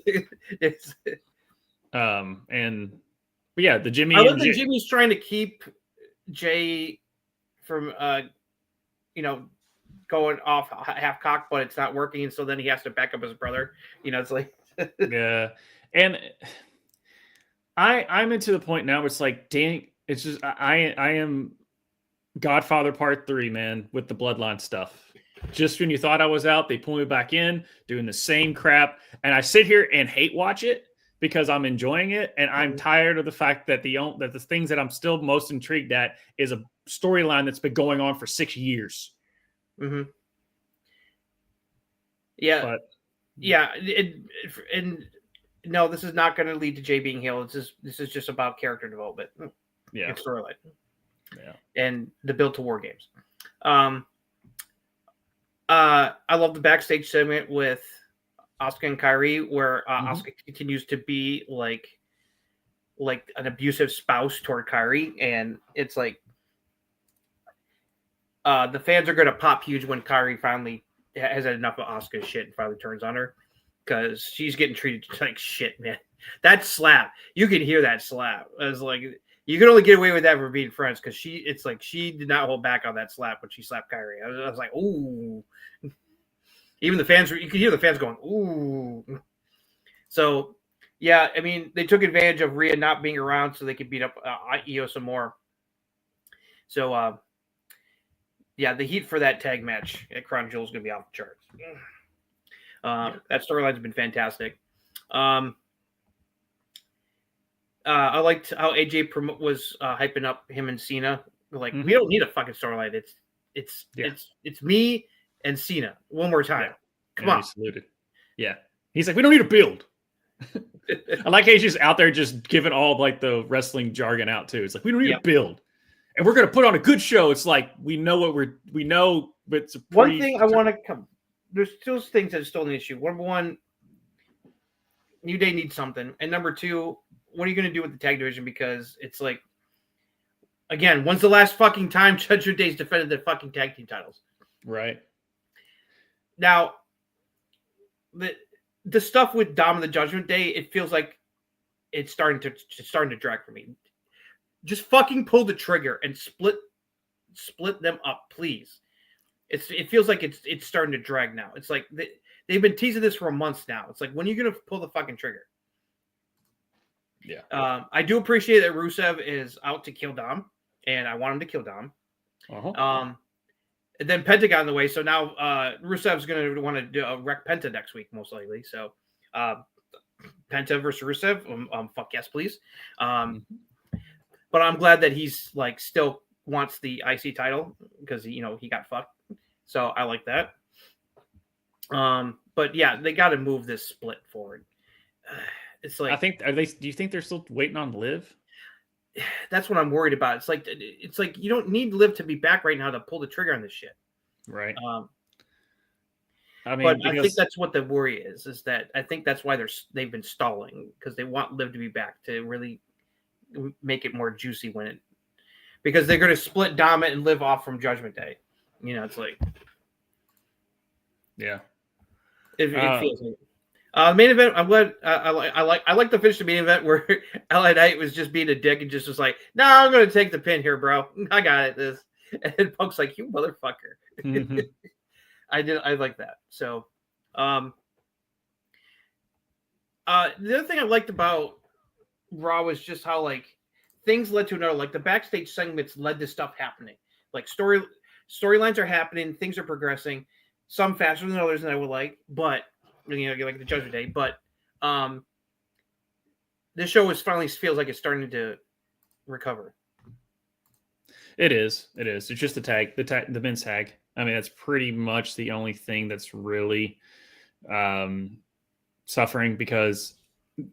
yeah, the Jimmy. I love that Jimmy's trying to keep Jay from going off half cocked, but it's not working, and so then he has to back up his brother. It's like yeah. And I'm into the point now where it's like, dang, it's just I am Godfather Part 3, man, with the bloodline stuff. Just when you thought I was out, they pull me back in, doing the same crap, and I sit here and hate watch it because I'm enjoying it, and I'm tired of the fact that the things that I'm still most intrigued at is a storyline that's been going on for 6 years. Yeah, but and no, this is not going to lead to Jay being healed. This is just about character development. Yeah, and storyline. Yeah, and the build to War Games. I love the backstage segment with Asuka and Kyrie, where Asuka continues to be like an abusive spouse toward Kyrie, and it's like the fans are going to pop huge when Kyrie finally has had enough of Asuka's shit and finally turns on her, because she's getting treated like shit, man. That slap, you can hear that slap. I was like, you can only get away with that for being friends, because she did not hold back on that slap when she slapped Kyrie. I was like, ooh. Even the fans, you could hear the fans going, ooh. So, yeah, I mean, they took advantage of Rhea not being around so they could beat up Io some more. So, yeah, the heat for that tag match at Crown Jewel is going to be off the charts. That storyline's been fantastic. I liked how AJ was hyping up him and Cena. Like, we don't need a fucking storyline. It's me and Cena one more time. Yeah. Come on. He saluted. Yeah. He's like, we don't need a build. I like how he's just out there just giving all like the wrestling jargon out too. It's like, we don't need a build. And we're going to put on a good show. It's like, we know, but it's one thing I want to come. There's still things that are still an issue. Number one, New Day needs something. And number two, what are you going to do with the tag division? Because it's like, again, when's the last fucking time Judgment Day's defended the fucking tag team titles? Right. Now, the stuff with Dom and the Judgment Day, it feels like it's starting to drag for me. Just fucking pull the trigger and split them up, please. It feels like it's starting to drag now. It's like they've been teasing this for months now. It's like, when are you going to pull the fucking trigger? Yeah. I do appreciate that Rusev is out to kill Dom, and I want him to kill Dom. And then Penta got in the way, so now Rusev's going to want to do a wreck Penta next week, most likely. So Penta versus Rusev, fuck yes, please. But I'm glad that he's like still wants the IC title, because he got fucked. So I like that. But yeah, they got to move this split forward. It's like, I think do you think they're still waiting on Liv? that's what I'm worried about. It's like you don't need Liv to be back right now to pull the trigger on this shit. Right. I mean, but I think that's what the worry is that I think that's why they've been stalling, because they want Liv to be back to really make it more juicy because they're going to split Dom and Liv off from Judgment Day. It's like, yeah, it feels like main event. I'm glad. I like to finish the main event where LA Knight was just being a dick and just was like, "No, I'm going to take the pin here, bro. I got it." And Punk's like, "You motherfucker." Mm-hmm. I like that. So, the other thing I liked about Raw was just how like things led to another. Like the backstage segments led to stuff happening. Like storylines are happening, things are progressing. Some faster than others than I would like, but like the Judgment Day. But this show finally feels like it's starting to recover. It is. It's just the men's tag. I mean, that's pretty much the only thing that's really suffering, because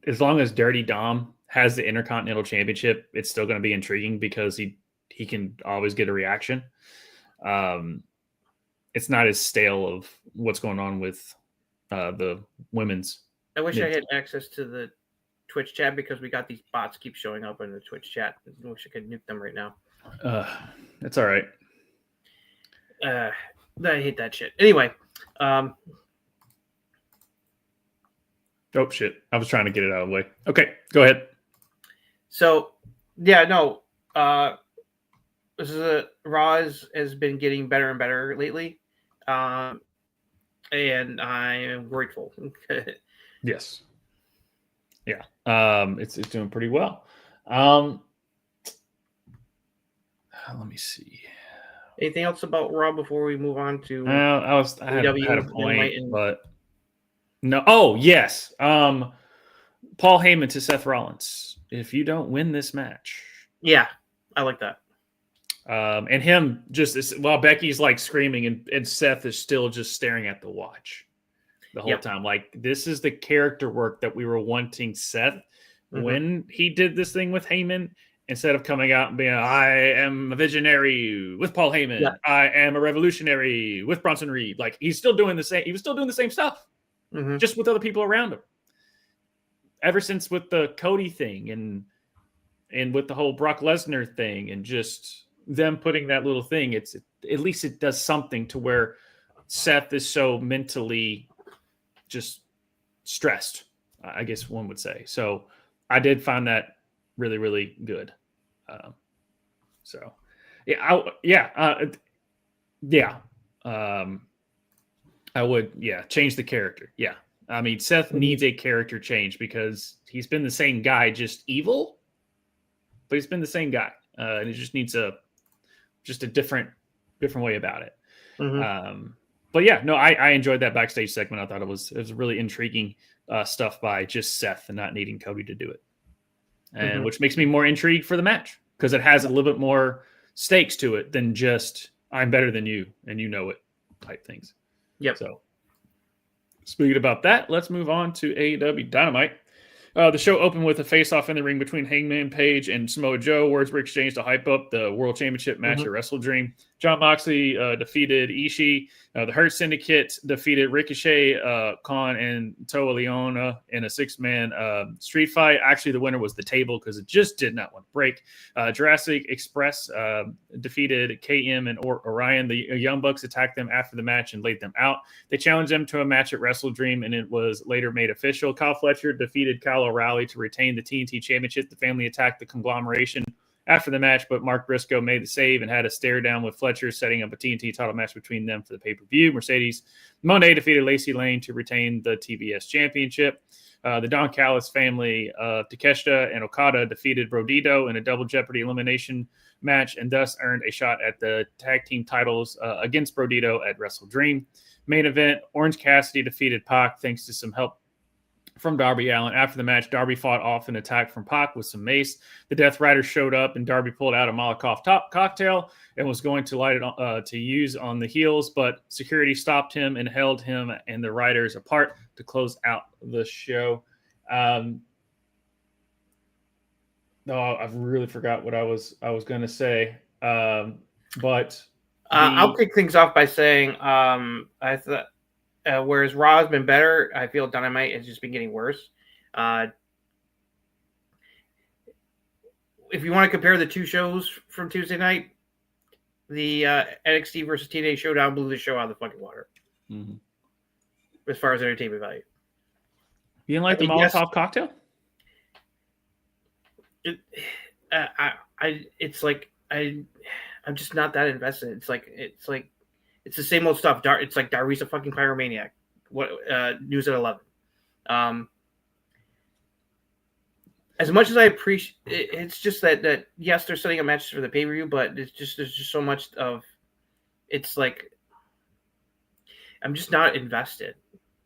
as long as Dirty Dom has the Intercontinental Championship, it's still going to be intriguing because he can always get a reaction. It's not as stale of what's going on with the women's. I wish I had access to the Twitch chat, because we got these bots keep showing up in the Twitch chat. I wish I could nuke them right now. It's all right. I hate that shit. Anyway. Oh shit! I was trying to get it out of the way. Okay, go ahead. So, yeah, no. This is Raw has been getting better and better lately, and I am grateful. Yes. Yeah. It's doing pretty well. Let me see. Anything else about Raw before we move on to? I had a point, but no. Oh yes. Paul Heyman to Seth Rollins. If you don't win this match, yeah, I like that. And him just while Becky's like screaming and Seth is still just staring at the watch the whole time. Like, this is the character work that we were wanting Seth when he did this thing with Heyman. Instead of coming out and being, I am a visionary with Paul Heyman. Yeah. I am a revolutionary with Bronson Reed. Like, he's still doing the same. He was still doing the same stuff, just with other people around him. Ever since with the Cody thing and with the whole Brock Lesnar thing, and just them putting that little thing, at least it does something to where Seth is so mentally just stressed, I guess one would say. So I did find that really, really good. I would, change the character. Yeah. I mean, Seth needs a character change because he's been the same guy, just evil, but he's been the same guy. And he just needs a different way about it. But yeah, no, I enjoyed that backstage segment. I thought it was really intriguing stuff by just Seth and not needing Cody to do it. And which makes me more intrigued for the match, because it has a little bit more stakes to it than just I'm better than you and you know it type things. Yep. So speaking about that, let's move on to AEW Dynamite. The show opened with a face-off in the ring between Hangman Page and Samoa Joe. Words were exchanged to hype up the World Championship match at Wrestle Dream. John Moxley defeated Ishii. The Hurt Syndicate defeated Ricochet, Khan, and Toa Leona in a six-man street fight. Actually, the winner was the table because it just did not want to break. Jurassic Express defeated KM and Orion. The Young Bucks attacked them after the match and laid them out. They challenged them to a match at Wrestle Dream, and it was later made official. Kyle Fletcher defeated Kyle O'Reilly to retain the TNT Championship. The family attacked the conglomeration after the match, but Mark Briscoe made the save and had a stare down with Fletcher, setting up a TNT title match between them for the pay-per-view. Mercedes Moné defeated Lacey Lane to retain the TBS Championship. The Don Callis family of Takeshita and Okada defeated Rodito in a double Jeopardy elimination match and thus earned a shot at the tag team titles against Rodito at Wrestle Dream. Main event, Orange Cassidy defeated Pac thanks to some help from Darby Allin. After the match, Darby fought off an attack from Pac with some mace. The Death Riders showed up, and Darby pulled out a Molotov cocktail and was going to light it to use on the heels, but security stopped him and held him and the Riders apart to close out the show. No, I've really forgot what I was going to say. But I'll kick things off by saying I thought whereas Raw has been better, I feel Dynamite has just been getting worse. If you want to compare the two shows from Tuesday night, the NXT versus TNA Showdown blew the show out of the fucking water. Mm-hmm. As far as entertainment value. You didn't like the Molotov cocktail? It's like I'm just not that invested. It's the same old stuff. It's like Darius a fucking pyromaniac. What news at 11? As much as I appreciate, it's just that yes, they're setting up matches for the pay-per-view, but there's just so much of. It's like I'm just not invested.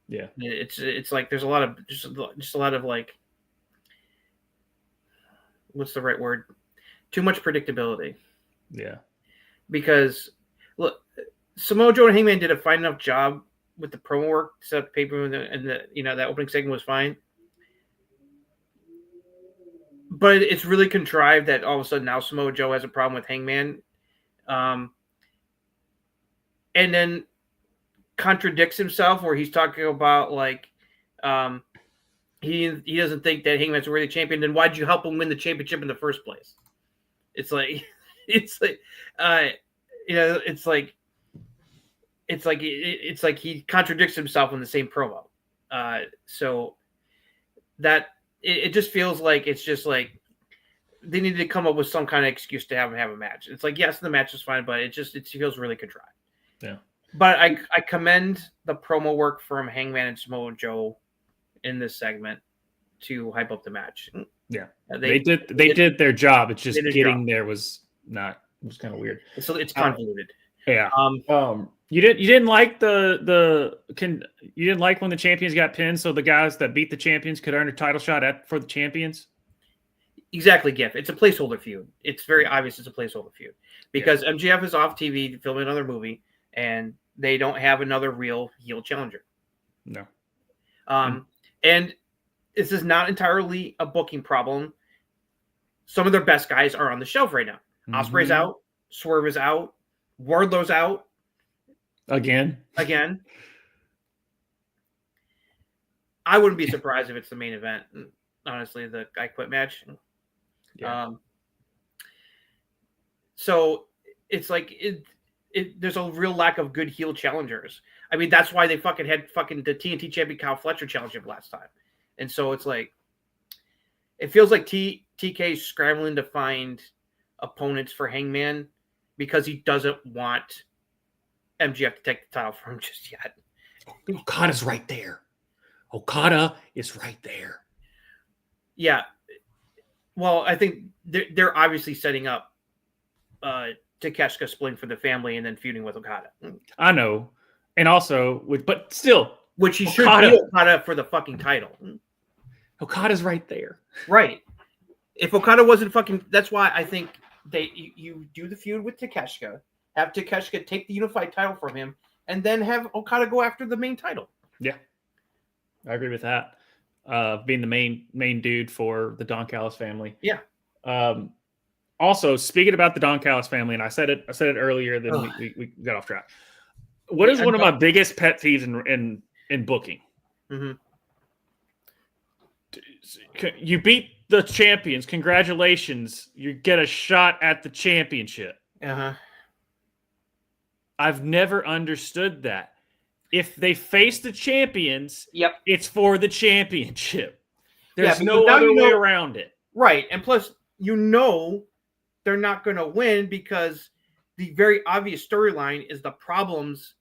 Yeah, it's like there's a lot of just a lot of like, what's the right word? Too much predictability. Yeah, because look, Samoa Joe and Hangman did a fine enough job with the promo work to set up the pay-per-view, and the that opening segment was fine. But it's really contrived that all of a sudden now Samoa Joe has a problem with Hangman, and then contradicts himself where he's talking about like he doesn't think that Hangman's a worthy champion. Then why'd you help him win the championship in the first place? It's like it's like he contradicts himself in the same promo. So that it just feels like it's just like they need to come up with some kind of excuse to have him have a match. It's like, yes, the match is fine, but it feels really contrived. Yeah. But I commend the promo work from Hangman and Samoa Joe in this segment to hype up the match. Yeah. They did their job. It's just getting there was kind of weird. So it's convoluted. Yeah. You didn't like you didn't like when the champions got pinned, so the guys that beat the champions could earn a title shot for the champions? Exactly, Giff. It's a placeholder feud. It's very obvious it's a placeholder feud because MJF is off TV filming another movie, and they don't have another real heel challenger. No. And this is not entirely a booking problem. Some of their best guys are on the shelf right now. Mm-hmm. Ospreay's out. Swerve is out. Wardlow's out. Again. I wouldn't be surprised if it's the main event. Honestly, the I Quit match. Yeah. So it's like there's a real lack of good heel challengers. I mean, that's why they fucking had the TNT champion Kyle Fletcher challenge him last time. And so it's like, it feels like TK is scrambling to find opponents for Hangman because he doesn't want MJF to take the title from him just yet. Okada's right there. Okada is right there. Yeah. Well, I think they're obviously setting up Takeshita splitting for the family and then feuding with Okada. I know. And also, but still. Which he should be Okada for the fucking title. Okada's right there. Right. If Okada wasn't fucking... That's why I think you do the feud with Takeshita, have Takeshita take the unified title from him, and then have Okada go after the main title. Yeah. I agree with that. Being the main dude for the Don Callis family. Yeah. Also, speaking about the Don Callis family, and I said it earlier, then we got off track. What is one of my biggest pet peeves in booking? Mm-hmm. You beat the champions. Congratulations. You get a shot at the championship. Uh-huh. I've never understood that. If they face the champions, it's for the championship. There's no other way around it. Right. And plus, they're not going to win because the very obvious storyline is the problems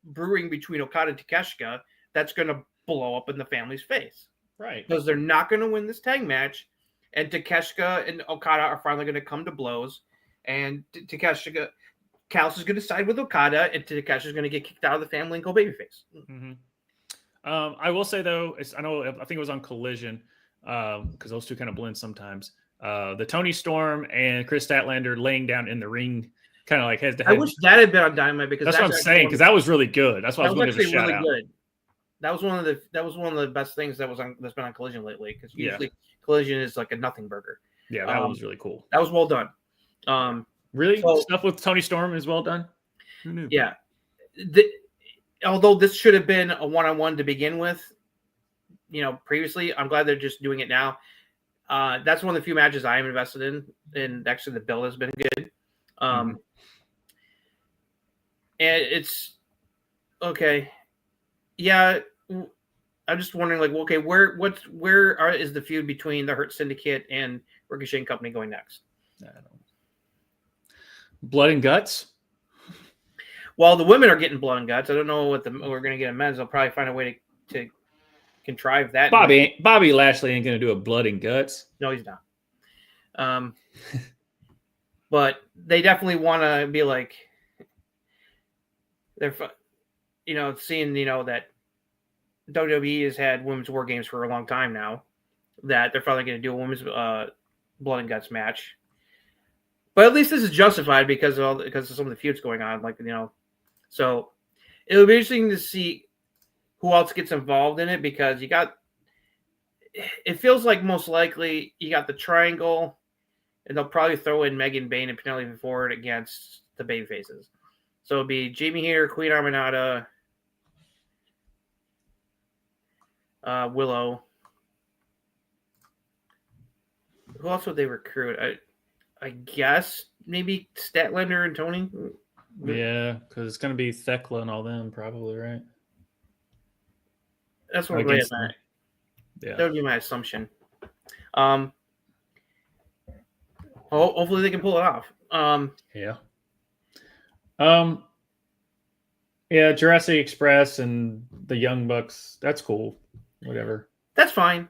brewing between Okada and Takeshita that's going to blow up in the family's face. Right. Because they're not going to win this tag match, and Takeshita and Okada are finally going to come to blows, and Callis is going to side with Okada, and Takeshita is going to get kicked out of the family and go babyface. Mm-hmm. I will say, though, I think it was on Collision, because those two kind of blend sometimes. The Tony Storm and Chris Statlander laying down in the ring, kind of like head to head. I wish that had been on Dynamite because that's what I'm saying, because that was really good. That's why I was going to give a shout out. Good. That was one of the best things that's been on Collision lately, because usually Collision is like a nothing burger. Yeah, that was really cool. That was well done. Really? Stuff with Tony Storm is well done? Who knew? Yeah. Although this should have been a one-on-one to begin with, previously, I'm glad they're just doing it now. That's one of the few matches I am invested in, and actually the build has been good. And it's okay. Yeah, I'm just wondering, like, okay, where is the feud between the Hurt Syndicate and Ricochet and Company going next? I don't know. Blood and guts. Well, the women are getting blood and guts. I don't know what we're going to get in men's. They'll probably find a way to contrive that. Bobby Lashley ain't going to do a blood and guts. No, he's not. But they definitely want to be like, they're, seeing, that WWE has had women's war games for a long time now, that they're finally going to do a women's blood and guts match. But at least this is justified because of some of the feuds going on, so it'll be interesting to see who else gets involved in it, because it feels like most likely you got the triangle, and they'll probably throw in Megan Bayne and Penelope Ford against the babyfaces. So it'll be Jamie Hayter, Queen Arminata, Willow. Who else would they recruit? I guess maybe Statlander and Tony. Yeah, because it's going to be Thekla and all them, probably, right? That's what I'm at. Yeah, that would be my assumption. Hopefully they can pull it off. Yeah. Yeah, Jurassic Express and the Young Bucks. That's cool. Whatever. That's fine.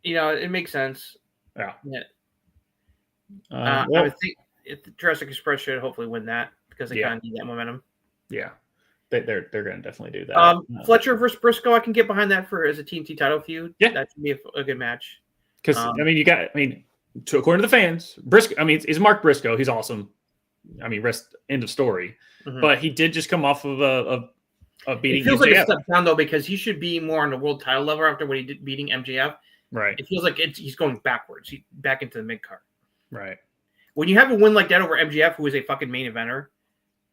It makes sense. Yeah. I would think the Jurassic Express should hopefully win that, because they kind of need that momentum. Yeah. They're going to definitely do that. Fletcher versus Briscoe, I can get behind that as a TNT title feud. Yeah. That should be a good match. Because, according to the fans, Briscoe, it's Mark Briscoe. He's awesome. End of story. Mm-hmm. But he did just come off of a beating. It feels like a step down, though, because he should be more on the world title level after what he did beating MJF. Right. It feels like he's going backwards. He's back into the mid card. Right. When you have a win like that over MJF, who is a fucking main eventer,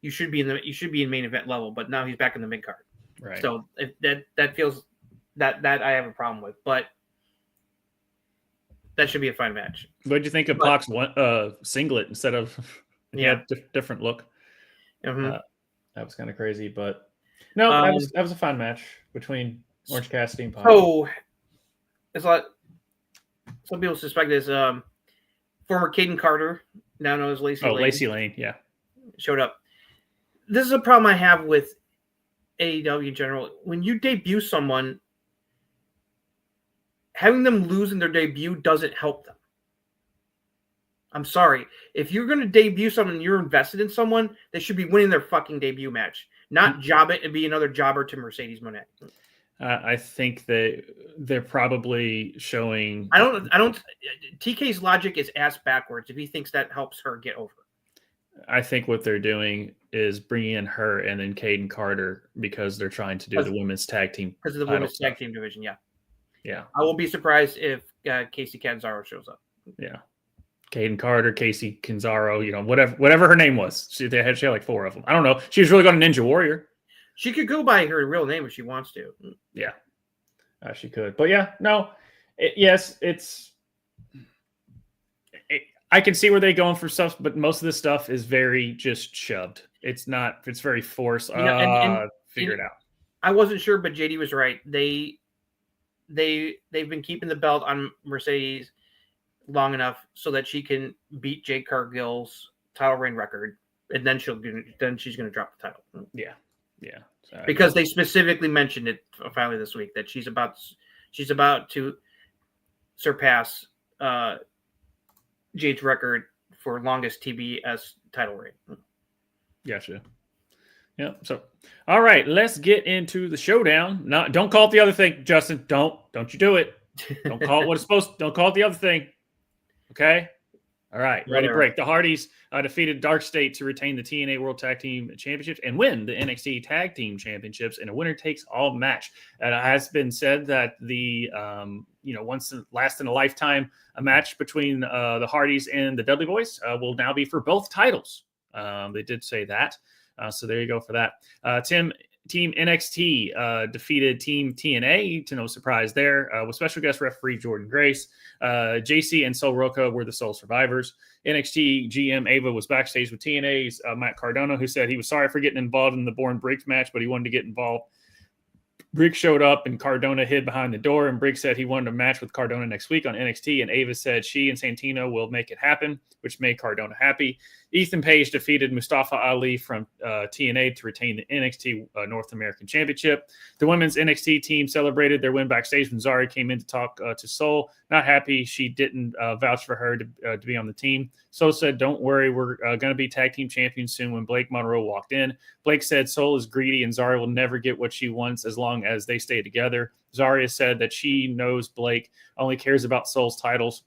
you should be in main event level. But now he's back in the mid card. Right. So that feels that I have a problem with, but that should be a fine match. What did you think of Pac's singlet instead of different look? Mm-hmm. That was kind of crazy, but no, that was a fun match between Orange Cassidy and Pac. Oh, it's a lot. Some people suspect this. Former Caden Carter, now known as Lacey Lane. Lacey Lane, yeah, showed up. This is a problem I have with AEW in general. When you debut someone, having them lose in their debut doesn't help them. I'm sorry. If you're going to debut someone and you're invested in someone, they should be winning their fucking debut match, not job it and be another jobber to Mercedes Moné. I think that they're probably showing. I don't. TK's logic is ass backwards if he thinks that helps her get over. I think what they're doing is bringing in her and then Caden Carter because they're trying to do the women's tag team. Because of the women's tag team division, yeah. Yeah. I won't be surprised if Casey Canzaro shows up. Yeah. Caden Carter, Casey Canzaro, whatever her name was. She had like 4 of them. I don't know. She was really going to Ninja Warrior. She could go by her real name if she wants to. Yeah. She could. But yeah, no. Yes, I can see where they're going for stuff, but most of this stuff is very just shoved. It's very forced. Figure it out. I wasn't sure, but JD was right. They've been keeping the belt on Mercedes long enough so that she can beat Jade Cargill's title reign record, and then she's going to drop the title. Yeah. Yeah. Because they specifically mentioned it finally this week that she's about to surpass Jade's record for longest TBS title reign. Gotcha. Yeah. So, all right, let's get into the showdown. Don't call it the other thing, Justin. Don't you do it. Don't call it what it's supposed to. Don't call it the other thing. Okay. All right. Ready to break. The Hardys defeated Dark State to retain the TNA World Tag Team Championships and win the NXT Tag Team Championships in a winner-takes-all match. And it has been said that the last in a lifetime a match between the Hardys and the Dudley Boys will now be for both titles. They did say that. So there you go for that. Team NXT defeated Team TNA, to no surprise there, with special guest referee Jordan Grace. JC and Sol Roca were the sole survivors. NXT GM Ava was backstage with TNA's Matt Cardona, who said he was sorry for getting involved in the Born Briggs match, but he wanted to get involved. Briggs showed up and Cardona hid behind the door, and Briggs said he wanted a match with Cardona next week on NXT, and Ava said she and Santino will make it happen, which made Cardona happy. Ethan Page defeated Mustafa Ali from TNA to retain the NXT North American Championship. The women's NXT team celebrated their win backstage when Zari came in to talk to Sol. Not happy she didn't vouch for her to be on the team. Sol said, "Don't worry, we're going to be tag team champions soon." When Blake Monroe walked in, Blake said Sol is greedy and Zari will never get what she wants as long as they stay together. Zarya said that she knows Blake only cares about Sol's titles.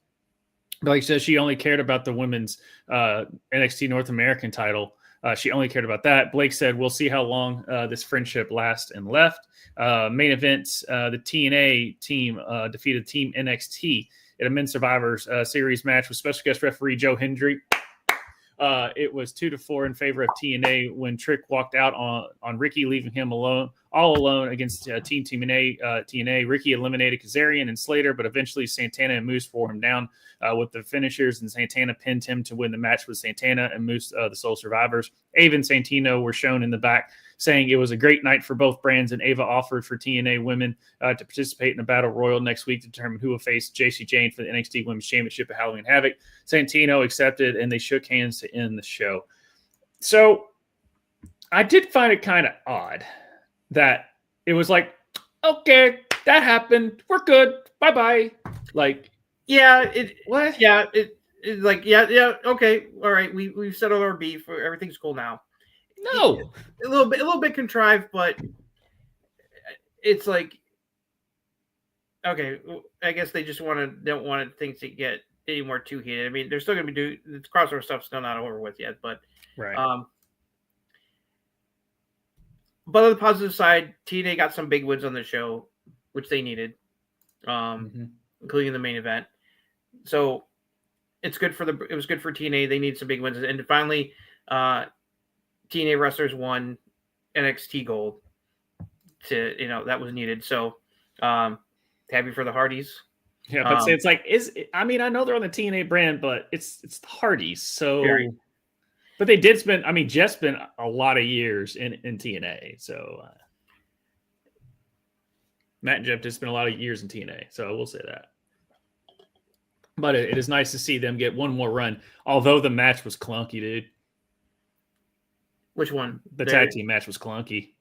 Blake says she only cared about the women's NXT North American title. She only cared about that. Blake said, "We'll see how long this friendship lasts," and left. Main events, the TNA team defeated Team NXT in a men's Survivors Series match with special guest referee Joe Hendry. It was 2-4 in favor of TNA when Trick walked out on Ricky, leaving him all alone against Team TNA. Ricky eliminated Kazarian and Slater, but eventually Santana and Moose wore him down with the finishers, and Santana pinned him to win the match with Santana and Moose, the sole survivors. Ava and Santino were shown in the back, saying it was a great night for both brands, and Ava offered for TNA women to participate in a battle royal next week to determine who will face JC Jane for the NXT Women's Championship at Halloween Havoc. Santino accepted, and they shook hands to end the show. So I did find it kind of odd that it was like, okay, that happened. We're good. Bye-bye. Like, yeah, what? Yeah, okay, all right. We've settled our beef. Everything's cool now. No, a little bit contrived, but it's like, okay, I guess they just don't want things to get any more too heated. I mean, they're still going to be doing the crossover stuff's still not over with yet, but right. But on the positive side, TNA got some big wins on the show, which they needed, including the main event. So it was good for TNA. They need some big wins, and finally, TNA wrestlers won NXT Gold. That was needed. So happy for the Hardys. Yeah, but it's like, I know they're on the TNA brand, but it's the Hardys. So, very. But they did spend, Jeff spent a lot of years in TNA. So Matt and Jeff did spend a lot of years in TNA. So I will say that. But it is nice to see them get one more run, although the match was clunky, dude. Which one? The tag team match was clunky.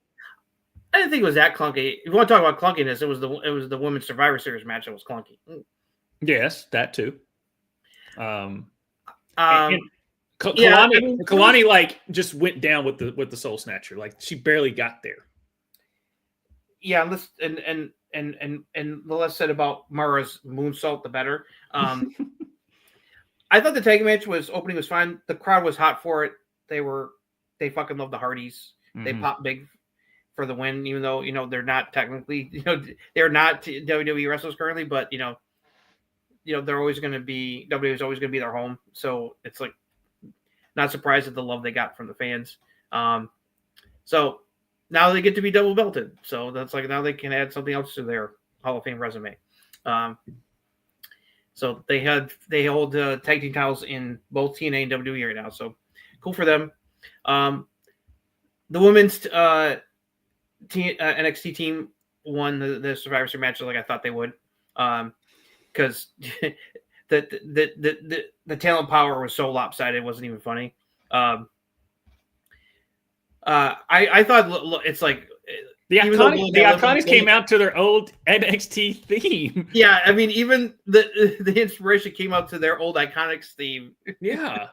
I didn't think it was that clunky. If you want to talk about clunkiness, it was the Women's Survivor Series match that was clunky. Yes, that too. Kalani like just went down with the Soul Snatcher. Like she barely got there. Yeah, and the less said about Mara's moonsault, the better. I thought the tag match opening was fine. The crowd was hot for it. They fucking love the Hardys. Mm-hmm. They pop big for the win, even though they're not technically they're not WWE wrestlers currently, but they're always going to be WWE is always going to be their home. So it's like not surprised at the love they got from the fans. So now they get to be double belted. So that's like now they can add something else to their Hall of Fame resume. So they hold tag team titles in both TNA and WWE right now. So cool for them. The women's NXT team won the Survivor Series match like I thought they would, because the talent power was so lopsided it wasn't even funny. I thought it's like the Iconics came out to their old NXT theme. Yeah, even the inspiration came out to their old Iconics theme. Yeah,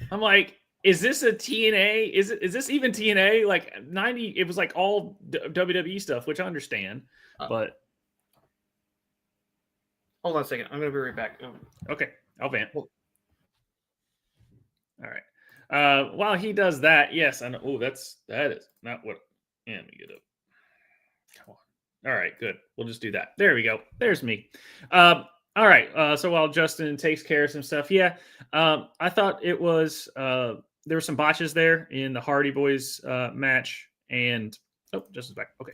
I'm like, is this a TNA? Is this even TNA? Like 90, it was like all WWE stuff, which I understand, but hold on a second. I'm gonna be right back. Okay, I'll vamp. All right. While he does that, yes, I know. Oh, that is not what. Yeah, let me get up. Come on. All right, good. We'll just do that. There we go. There's me. All right. So while Justin takes care of some stuff, I thought it was there were some botches there in the Hardy Boys match, and Justin's back. Okay.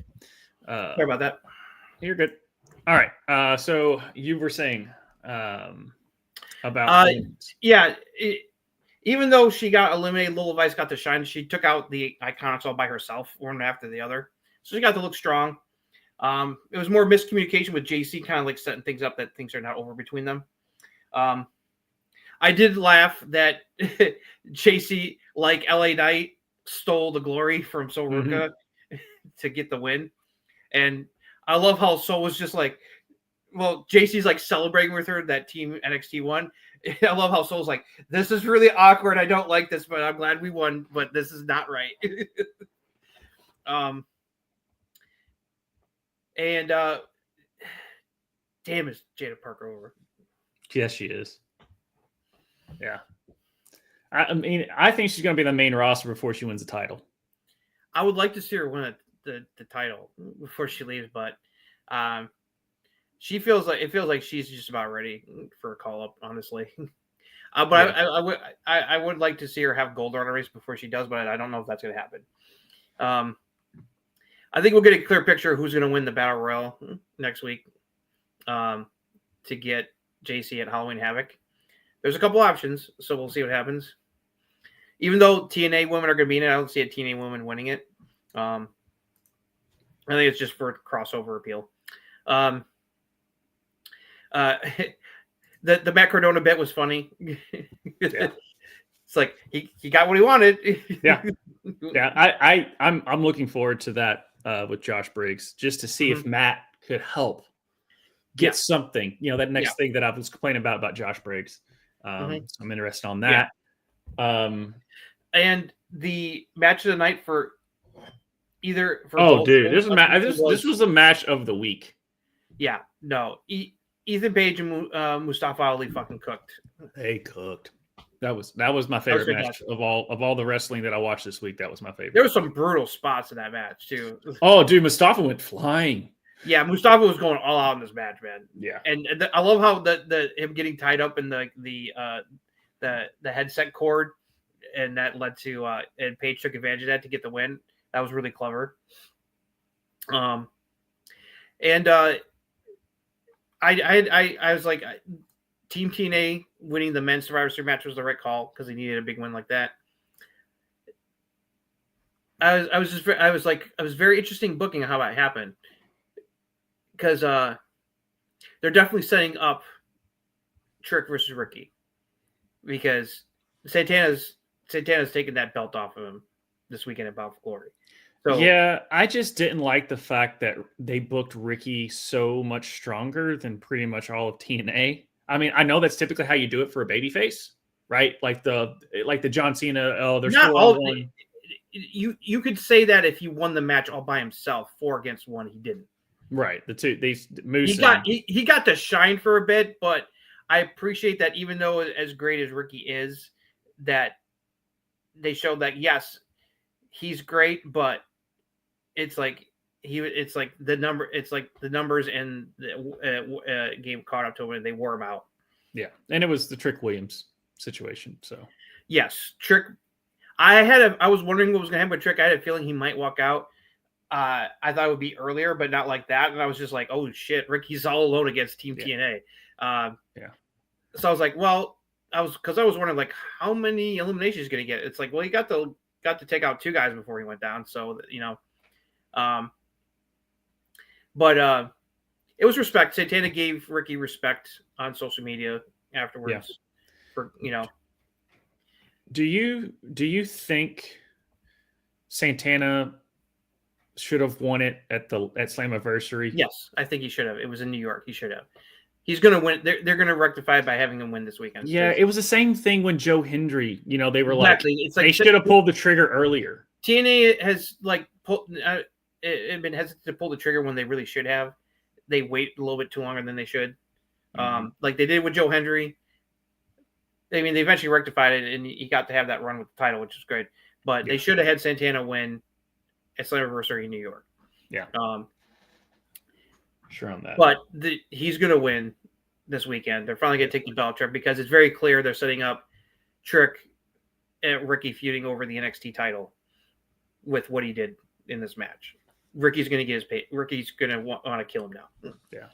Sorry about that. You're good. All right. So you were saying about even though she got eliminated, Lil Vice got to shine. She took out the Iconics all by herself, one after the other. So she got to look strong. It was more miscommunication with JC, kind of like setting things up that things are not over between them. I did laugh that JC, like LA Knight, stole the glory from Sol Ruca to get the win. And I love how Sol was just like, well, JC's like celebrating with her that Team NXT won. I love how Sol's like, this is really awkward. I don't like this, but I'm glad we won, but this is not right. And damn, is Jada Parker over? Yes, she is. Yeah. I mean, I think she's going to be the main roster before she wins the title. I would like to see her win the title before she leaves, but it feels like she's just about ready for a call up, honestly. But yeah. I would like to see her have gold on her race before she does, but I don't know if that's going to happen. I think we'll get a clear picture of who's going to win the Battle Royal next week to get JC at Halloween Havoc. There's a couple options, so we'll see what happens. Even though TNA women are going to be in it, I don't see a TNA woman winning it. I think it's just for crossover appeal. The Matt Cardona bit was funny. Yeah. It's like he got what he wanted. Yeah. I'm looking forward to that with Josh Briggs, just to see if Matt could help get something. That next thing that I was complaining about Josh Briggs. So I'm interested on that. Yeah. And the match of the night for either. This was a match of the week. Yeah, no. Ethan Page and Mustafa Ali fucking cooked. They cooked. That was my favorite match of all the wrestling that I watched this week. That was my favorite. There were some brutal spots in that match too. Oh, dude, Mustafa went flying. Yeah, Mustafa was going all out in this match, man. Yeah, and I love how the him getting tied up in the headset cord, and that led to and Page took advantage of that to get the win. That was really clever. I was like, Team TNA winning the men's Survivor Series match was the right call because they needed a big win like that. I was very interesting booking how that happened because they're definitely setting up Trick versus Ricky because Santana's taking that belt off of him this weekend at Bound for Glory. So, yeah, I just didn't like the fact that they booked Ricky so much stronger than pretty much all of TNA. I mean, I know that's typically how you do it for a babyface, right? Like the John Cena. There's not 4-on-1. You could say that if he won the match all by himself, 4 against 1, he didn't. Right. The two these Moose. He got to shine for a bit, but I appreciate that even though as great as Ricky is, that they showed that yes, he's great, but it's like the numbers and the game caught up to him and they wore him out. Yeah, and it was the Trick Williams situation. So yes, Trick. I was wondering what was going to happen with Trick. I had a feeling he might walk out. I thought it would be earlier, but not like that. And I was just like, oh shit, Ricky's all alone against Team TNA. So I was like, well, I was wondering like how many eliminations he's going to get. It's like, well, he got to take out 2 guys before he went down. So but it was respect. Santana gave Ricky respect on social media afterwards. Yeah. Do you think Santana should have won it at Slammiversary? Yes, I think he should have. It was in New York. He should have. He's going to win. They're going to rectify it by having him win this weekend. Yeah, it was the same thing when Joe Hendry. They were exactly. They should have pulled the trigger earlier. TNA has been hesitant to pull the trigger when they really should have. They wait a little bit too longer than they should. Like they did with Joe Hendry. I mean, they eventually rectified it, and he got to have that run with the title, which is great. But they should have had Santana win at Slammiversary in New York. Yeah. Sure on that. But he's going to win this weekend. They're finally going to take the belt trip because it's very clear they're setting up Trick and Ricky feuding over the NXT title with what he did in this match. Ricky's going to get his pay. Ricky's going to want to kill him now. Yeah.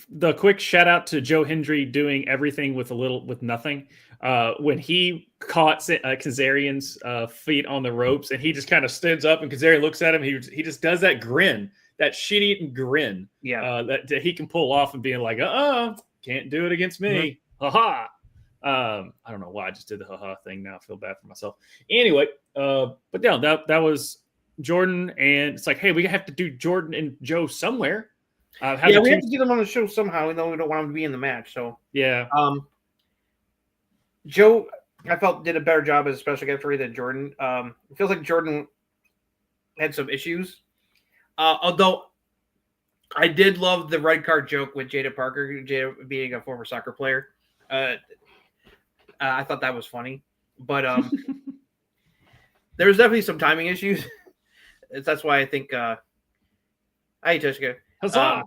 The quick shout out to Joe Hendry doing everything with nothing. When he caught Kazarian's feet on the ropes, and he just kind of stands up, and Kazarian looks at him. He just does that grin, that shit-eating grin. Yeah. That he can pull off and being like, can't do it against me. Ha I don't know why I just did the haha thing. Now I feel bad for myself. Anyway, but yeah, that was Jordan, and it's like, hey, we have to do Jordan and Joe somewhere. We have to get them on the show somehow, even though we don't want them to be in the match. So yeah, Joe, I felt, did a better job as a special guest referee than Jordan. It feels like Jordan had some issues, although I did love the red card joke with Jada Parker, Jada being a former soccer player. I thought that was funny, but there was definitely some timing issues. That's why I think hi Jessica. Huzzah!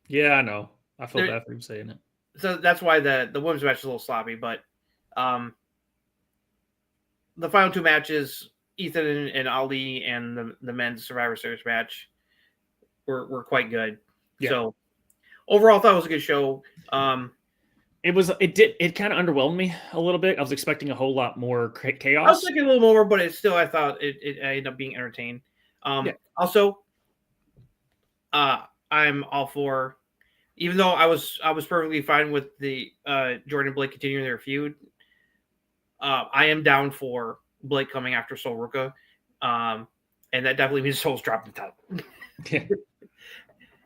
Yeah, I know. I feel bad for him saying it. So that's why the women's match is a little sloppy, but the final two matches, Ethan and Ali, and the men's Survivor Series match were quite good. Yeah. So overall, I thought it was a good show. It kind of underwhelmed me a little bit. I was expecting a whole lot more chaos. I was thinking a little more, but I thought it ended up being entertained. Also, I'm all for, even though I was perfectly fine with the Jordan and Blake continuing their feud. I am down for Blake coming after Sol Ruka, and that definitely means Sol's dropped the title.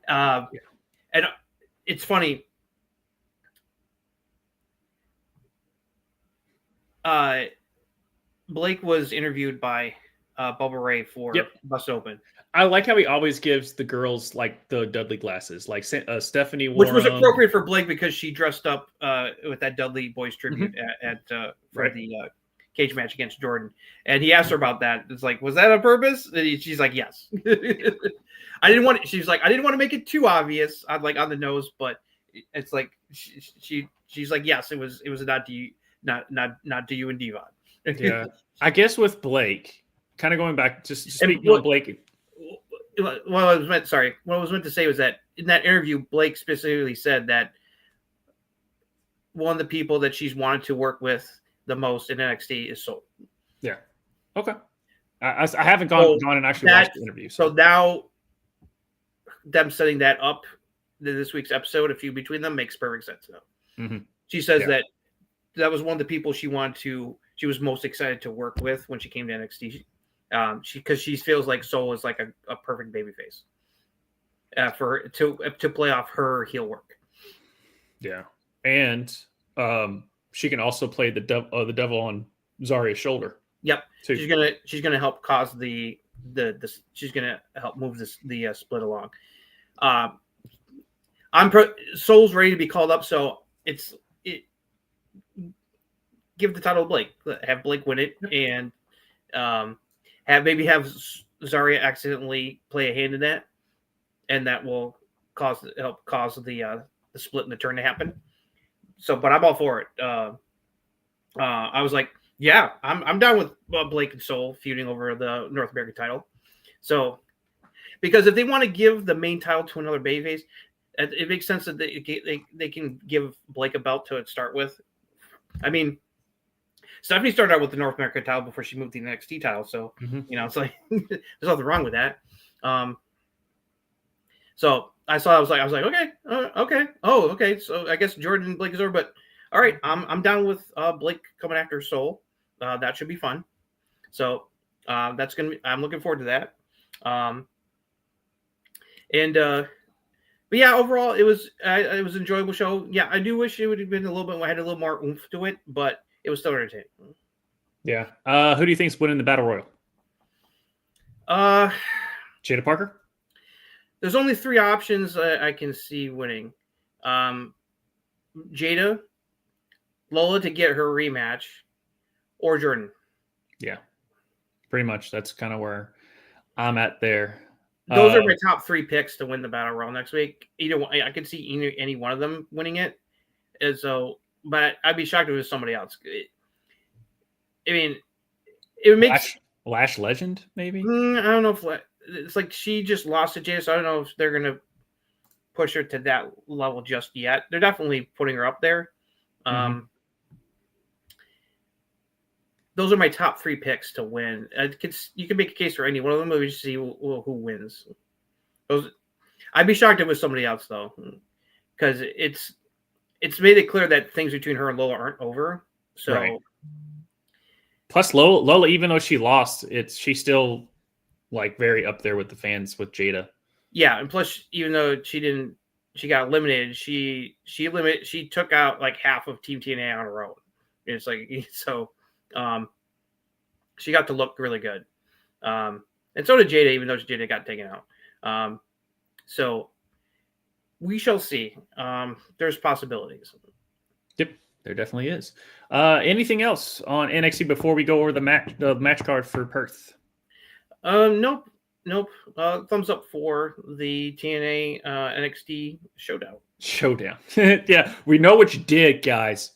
And it's funny. Blake was interviewed by Bubba Ray for Bust Open. I like how he always gives the girls like the Dudley glasses, like Stephanie wore which was appropriate for Blake because she dressed up with that Dudley Boys tribute for the cage match against Jordan, and he asked her about that. It's like, was that on purpose? And she's like, yes. I didn't want it. She's like, I didn't want to make it too obvious. I'd like on the nose, but it's like she's like, yes, it was a nod to you, not to you and Devon. Yeah, I guess with Blake, kind of going back, just speaking on Blake. What I was meant to say was that in that interview, Blake specifically said that one of the people that she's wanted to work with the most in NXT is Sol. Yeah. Okay. I haven't gone and actually watched the interview. So now them setting that up in this week's episode, a few between them, makes perfect sense now. Mm-hmm. She says that was one of the people she was most excited to work with when she came to NXT. Because she feels like Sol is like a perfect babyface for to play off her heel work. Yeah, and she can also play the devil on Zaria's shoulder. Yep, too. She's gonna help cause the she's gonna help move the split along. Sol's ready to be called up, so give the title to Blake, have Blake win it, and have Zarya accidentally play a hand in that, and that will help cause the split and the turn to happen. So, but I'm all for it. I was like, yeah, I'm down with Blake and Sol feuding over the North American title. So, because if they want to give the main title to another babyface, it makes sense that they can give Blake a belt to start with. I mean, Stephanie started out with the North American title before she moved to the NXT title. So, it's like, there's nothing wrong with that. So I was like, okay. Oh, okay. So I guess Jordan and Blake is over, but all right. I'm down with Blake coming after Sol. That should be fun. So I'm looking forward to that. But yeah, overall it was an enjoyable show. Yeah. I do wish it would have been had a little more oomph to it, but it was still entertaining. Yeah. Who do you think is winning the Battle Royal? Jada Parker? There's only 3 options I can see winning. Jada, Lola to get her rematch, or Jordan. Yeah. Pretty much. That's kind of where I'm at there. Those are my top 3 picks to win the Battle Royal next week. Either one, I could see any one of them winning it. And so, but I'd be shocked if it was somebody else. I mean, it makes Lash Legend, maybe. I don't know if it's like she just lost to Jay, so I don't know if they're gonna push her to that level just yet. They're definitely putting her up there. Those are my top 3 picks to win. You can make a case for any one of them, but we just see who wins. I'd be shocked if it was somebody else though, because it's made it clear that things between her and Lola aren't over. So, right. Plus Lola, even though she lost, she's still like very up there with the fans with Jada. Yeah, and plus, even though she got eliminated. She took out like half of Team TNA on her own. It's like so. She got to look really good. And so did Jada, even though Jada got taken out. So we shall see. There's possibilities. Yep, there definitely is. Anything else on NXT before we go over the match card for Perth? Nope. Thumbs up for the TNA NXT showdown. Yeah, we know what you did, guys.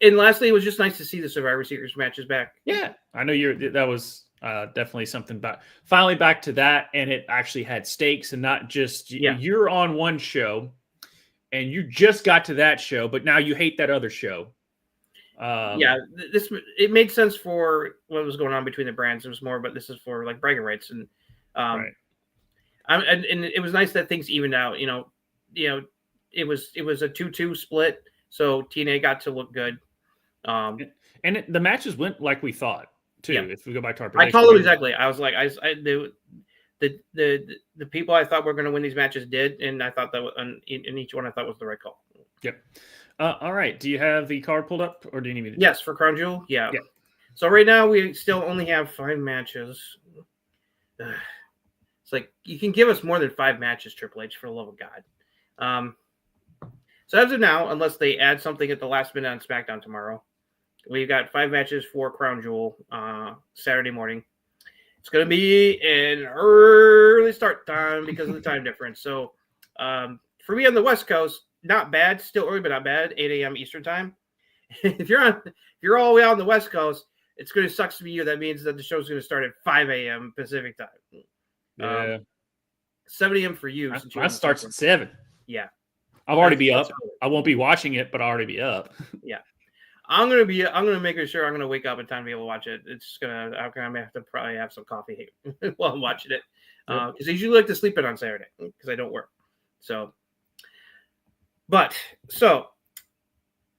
And lastly, it was just nice to see the Survivor Series matches back. Yeah, I know that was definitely something finally back to that, and it actually had stakes and not just you're on one show and you just got to that show, but now you hate that other show. It made sense for what was going on between the brands. It was more, but this is for like bragging rights and right. And it was nice that things evened out. It was a 2-2 split, so TNA got to look good. And the matches went like we thought too. Yeah. If we go back to our prediction, I called it exactly. I was like, the people I thought were going to win these matches did, and I thought that in each one I thought was the right call. Yep. All right. Do you have the card pulled up, or do you need me to? Yes, for Crown Jewel. Yeah. So right now we still only have 5 matches. It's like you can give us more than 5 matches, Triple H, for the love of God. So as of now, unless they add something at the last minute on SmackDown tomorrow, we've got 5 matches for Crown Jewel Saturday morning. It's going to be an early start time because of the time difference. So for me on the West Coast, not bad. Still early, but not bad. 8 a.m. Eastern time. If you're all the way out on the West Coast, it's going to suck to be you. That means that the show's going to start at 5 a.m. Pacific time. Yeah. 7 a.m. for you. Mine starts at 7. Yeah. I'll already be up. I won't be watching it, but I'll already be up. Yeah. I'm gonna make sure I'm gonna wake up in time to be able to watch it. I'm gonna have to probably have some coffee while I'm watching it. Because I usually like to sleep in on Saturday because I don't work. So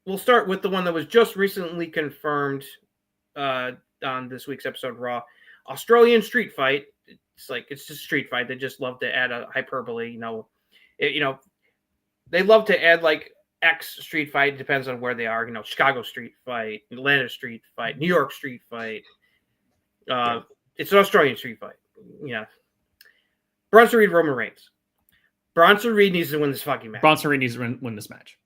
we'll start with the one that was just recently confirmed on this week's episode of Raw. Australian Street Fight. It's just Street Fight. They just love to add a hyperbole. They love to add like X Street Fight. It depends on where they are. Chicago Street Fight, Atlanta Street Fight, New York Street Fight. It's an Australian Street Fight. Yeah. Bronson Reed, Roman Reigns. Bronson Reed needs to win this fucking match. Bronson Reed needs to win this match.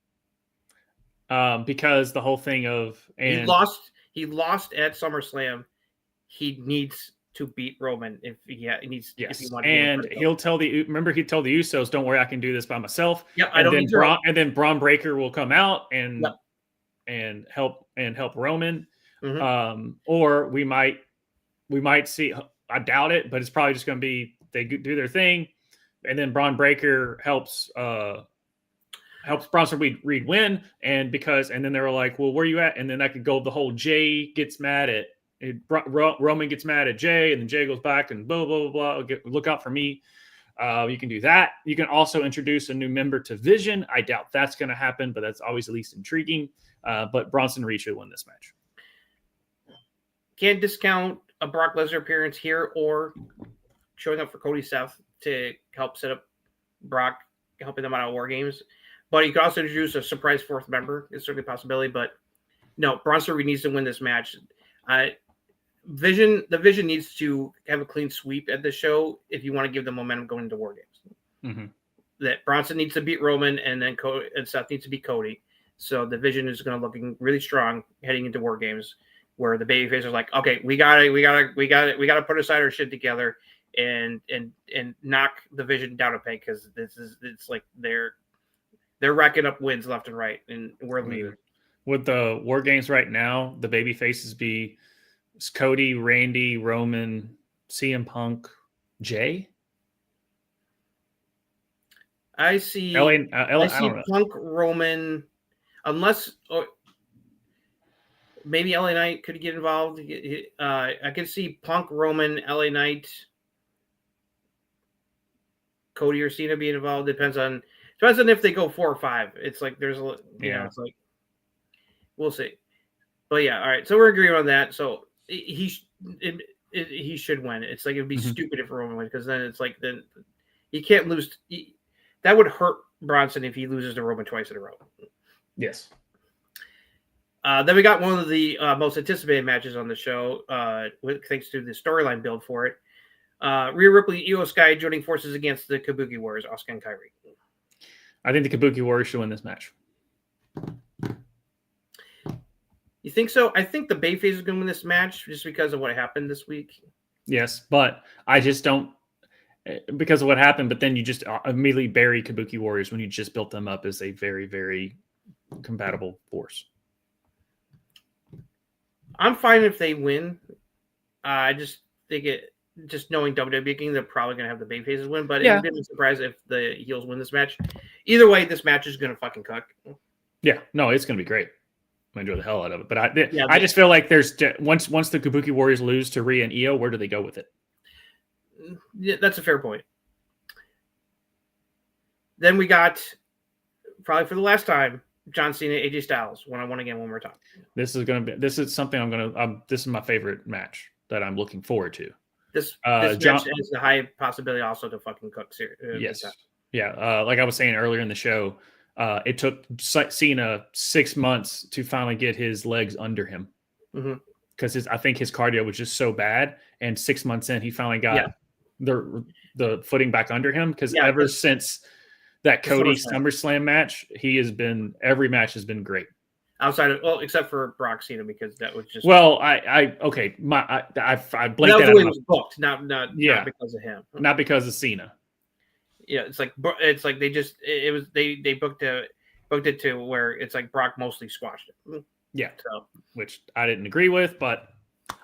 Because the whole thing of he lost at SummerSlam. He needs to beat Roman if he wants. And he'll tell he told the Usos, "Don't worry, I can do this by myself." Yeah, and then Braun Breaker will come out and help Roman. Mm-hmm. Or we might see. I doubt it, but it's probably just going to be they do their thing, and then Braun Breaker helps Bronson Reed win, and then they were like, "Well, where you at?" And then that could go the whole Jay gets mad at. Roman gets mad at Jay, and then Jay goes back and blah, blah, blah, blah. Look out for me. You can do that. You can also introduce a new member to Vision. I doubt that's going to happen, but that's always at least intriguing. But Bronson Reed should win this match. Can't discount a Brock Lesnar appearance here or showing up for Cody Seth to help set up Brock, helping them out of War Games. But you could also introduce a surprise 4th member. It's certainly a possibility. But no, Bronson Reed needs to win this match. The Vision needs to have a clean sweep at the show if you want to give them momentum going into War Games. Mm-hmm. That Bronson needs to beat Roman, and then Seth needs to beat Cody. So the Vision is going to look really strong heading into War Games, where the babyface are like, okay, we gotta put aside our shit together and knock the Vision down a peg, because it's like they're racking up wins left and right, and we're leaving. With the War Games right now, the baby faces be Cody, Randy, Roman, CM Punk, Jay. I see Punk, Roman, unless maybe LA Knight could get involved. I could see Punk, Roman, LA Knight, Cody or Cena being involved. Depends on if they go 4 or 5. It's like there's a it's like we'll see. But yeah, all right. So we're agreeing on that. So he should win. It's like it would be stupid if Roman wins, because then it's like then he can't lose. That would hurt Bronson if he loses to Roman twice in a row. Yes. Then we got one of the most anticipated matches on the show, thanks to the storyline build for it. Rhea Ripley, Io Sky joining forces against the Kabuki Warriors, Asuka and Kairi. I think the Kabuki Warriors should win this match. You think so? I think the Bayface is going to win this match just because of what happened this week. Yes, but I just don't, because of what happened, but then you just immediately bury Kabuki Warriors when you just built them up as a very, very compatible force. I'm fine if they win. I just think just knowing WWE, they're probably going to have the Bayfaces win, but it would be surprised if the heels win this match. Either way, this match is going to fucking cook. Yeah, no, it's going to be great. I enjoy the hell out of it, but I just feel like there's once the Kabuki Warriors lose to Rhea and Io, where do they go with it? Yeah, that's a fair point. Then we got, probably for the last time, John Cena, AJ Styles, 1-on-1 again, one more time. This is something this is my favorite match that I'm looking forward to. This match has a high possibility also to fucking cook. Yes. Yeah. Like I was saying earlier in the show, it took Cena 6 months to finally get his legs under him, because I think his cardio was just so bad, and 6 months in, he finally got the footing back under him. Because ever since that Cody SummerSlam match, every match has been great. Outside of except for Brock Cena, because that was just I blanked that. That was the way it was booked, not because of him, not because of Cena. Yeah, it's like they booked it to where it's like Brock mostly squashed it. Yeah, so which I didn't agree with, but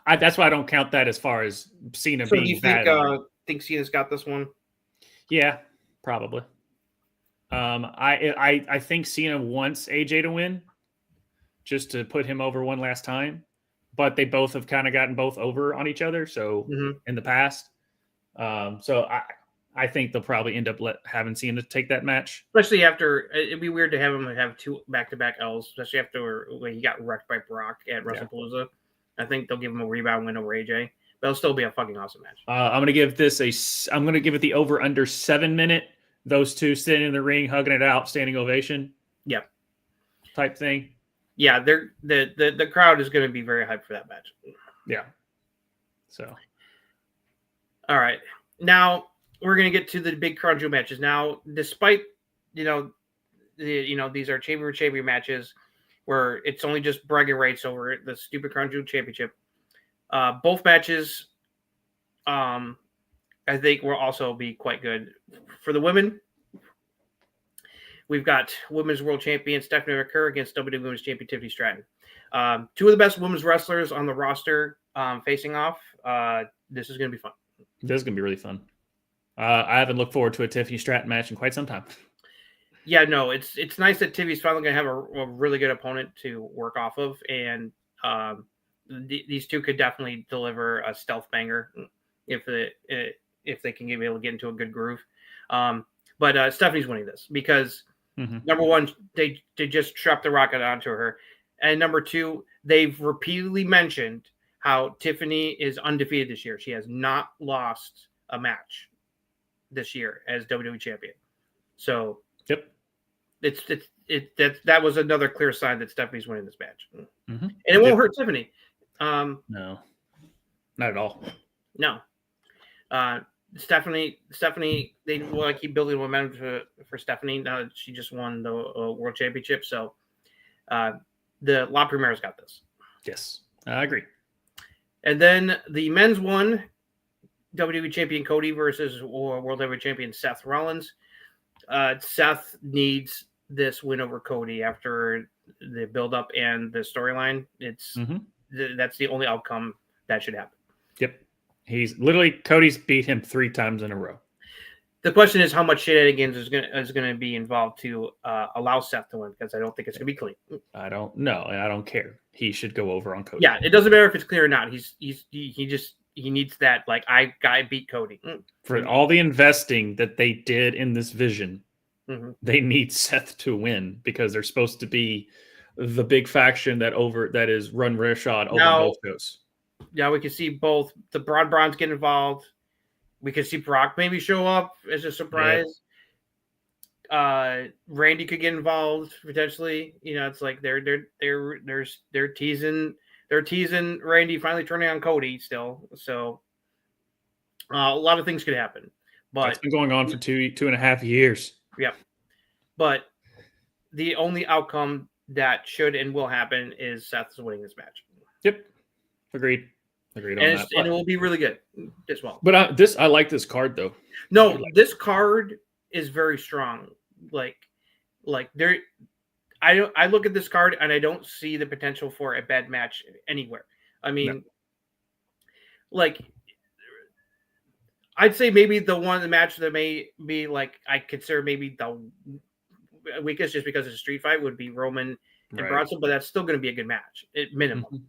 that's why I don't count that as far as Cena being do you bad. Think Cena's got this one? Yeah, probably. I think Cena wants AJ to win, just to put him over one last time, but they both have kind of gotten both over on each other. So in the past, so I think they'll probably end up having Cena take that match. Especially after, it'd be weird to have him have 2 back-to-back L's, especially after when he got wrecked by Brock at WrestlePalooza. Yeah. I think they'll give him a rebound win over AJ, but it'll still be a fucking awesome match. I'm going to give it the over under 7 minute. Those two sitting in the ring, hugging it out, standing ovation. Yeah. Type thing. Yeah. The crowd is going to be very hyped for that match. Yeah. So. All right. Now, we're going to get to the big crown jewel matches. Now, despite, these are chamber matches where it's only just bragging rights over the stupid crown jewel championship. Both matches, I think, will also be quite good. For the women, we've got Women's World Champion Stephanie McCurry against WWE Women's Champion Tiffany Stratton. 2 of the best women's wrestlers on the roster facing off. This is going to be fun. This is going to be really fun. I haven't looked forward to a Tiffany Stratton match in quite some time. Yeah, no, it's nice that Tiffany's finally going to have a really good opponent to work off of, and these two could definitely deliver a stealth banger if they can be able to get into a good groove. But Stephanie's winning this because number one, they just strapped the rocket onto her, and number 2, they've repeatedly mentioned how Tiffany is undefeated this year. She has not lost a match this year as WWE champion. So yep, that was another clear sign that Stephanie's winning this match, and it won't hurt Tiffany. No, not at all. No, Stephanie, they will keep building momentum for Stephanie now that she just won the world championship. So the La Primera's got this. Yes, I agree. And then the men's one, WWE Champion Cody versus World Heavyweight Champion Seth Rollins. Seth needs this win over Cody after the build-up and the storyline. That's the only outcome that should happen. Yep. Cody's beat him 3 times in a row. The question is how much shenanigans is going to be involved to allow Seth to win, because I don't think it's going to be clean. I don't know, and I don't care. He should go over on Cody. Yeah, it doesn't matter if it's clear or not. He needs that, like, I beat Cody. For all the investing that they did in this vision, they need Seth to win, because they're supposed to be the big faction that is run roughshod over both shows. Yeah, we can see both the Bronze get involved. We could see Brock maybe show up as a surprise. Yeah. Randy could get involved potentially. It's like they're teasing Randy finally turning on Cody still. So a lot of things could happen. But it's been going on for 2.5 years. Yeah. But the only outcome that should and will happen is Seth is winning this match. Yep. Agreed on that. And it will be really good as well. But I like this card though. No, this card is very strong. Like there, I look at this card and I don't see the potential for a bad match anywhere. I mean, like, I'd say maybe the match that may be like I consider maybe the weakest just because it's a street fight would be Roman and Bronson, but that's still going to be a good match at minimum.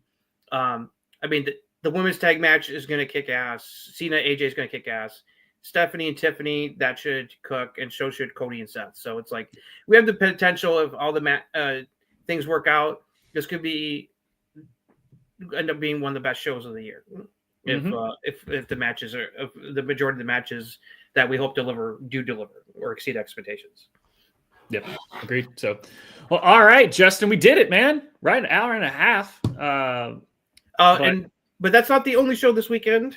I mean, the women's tag match is going to kick ass. Cena, AJ is going to kick ass. Stephanie and Tiffany, that should cook, and so should Cody and Seth. So it's like we have the potential if all the things work out. This could end up being one of the best shows of the year. If the matches are the majority of the matches that we hope deliver or exceed expectations. Yep, agreed. So, well, all right, Justin, we did it, man. Right, an hour and a half. But that's not the only show this weekend.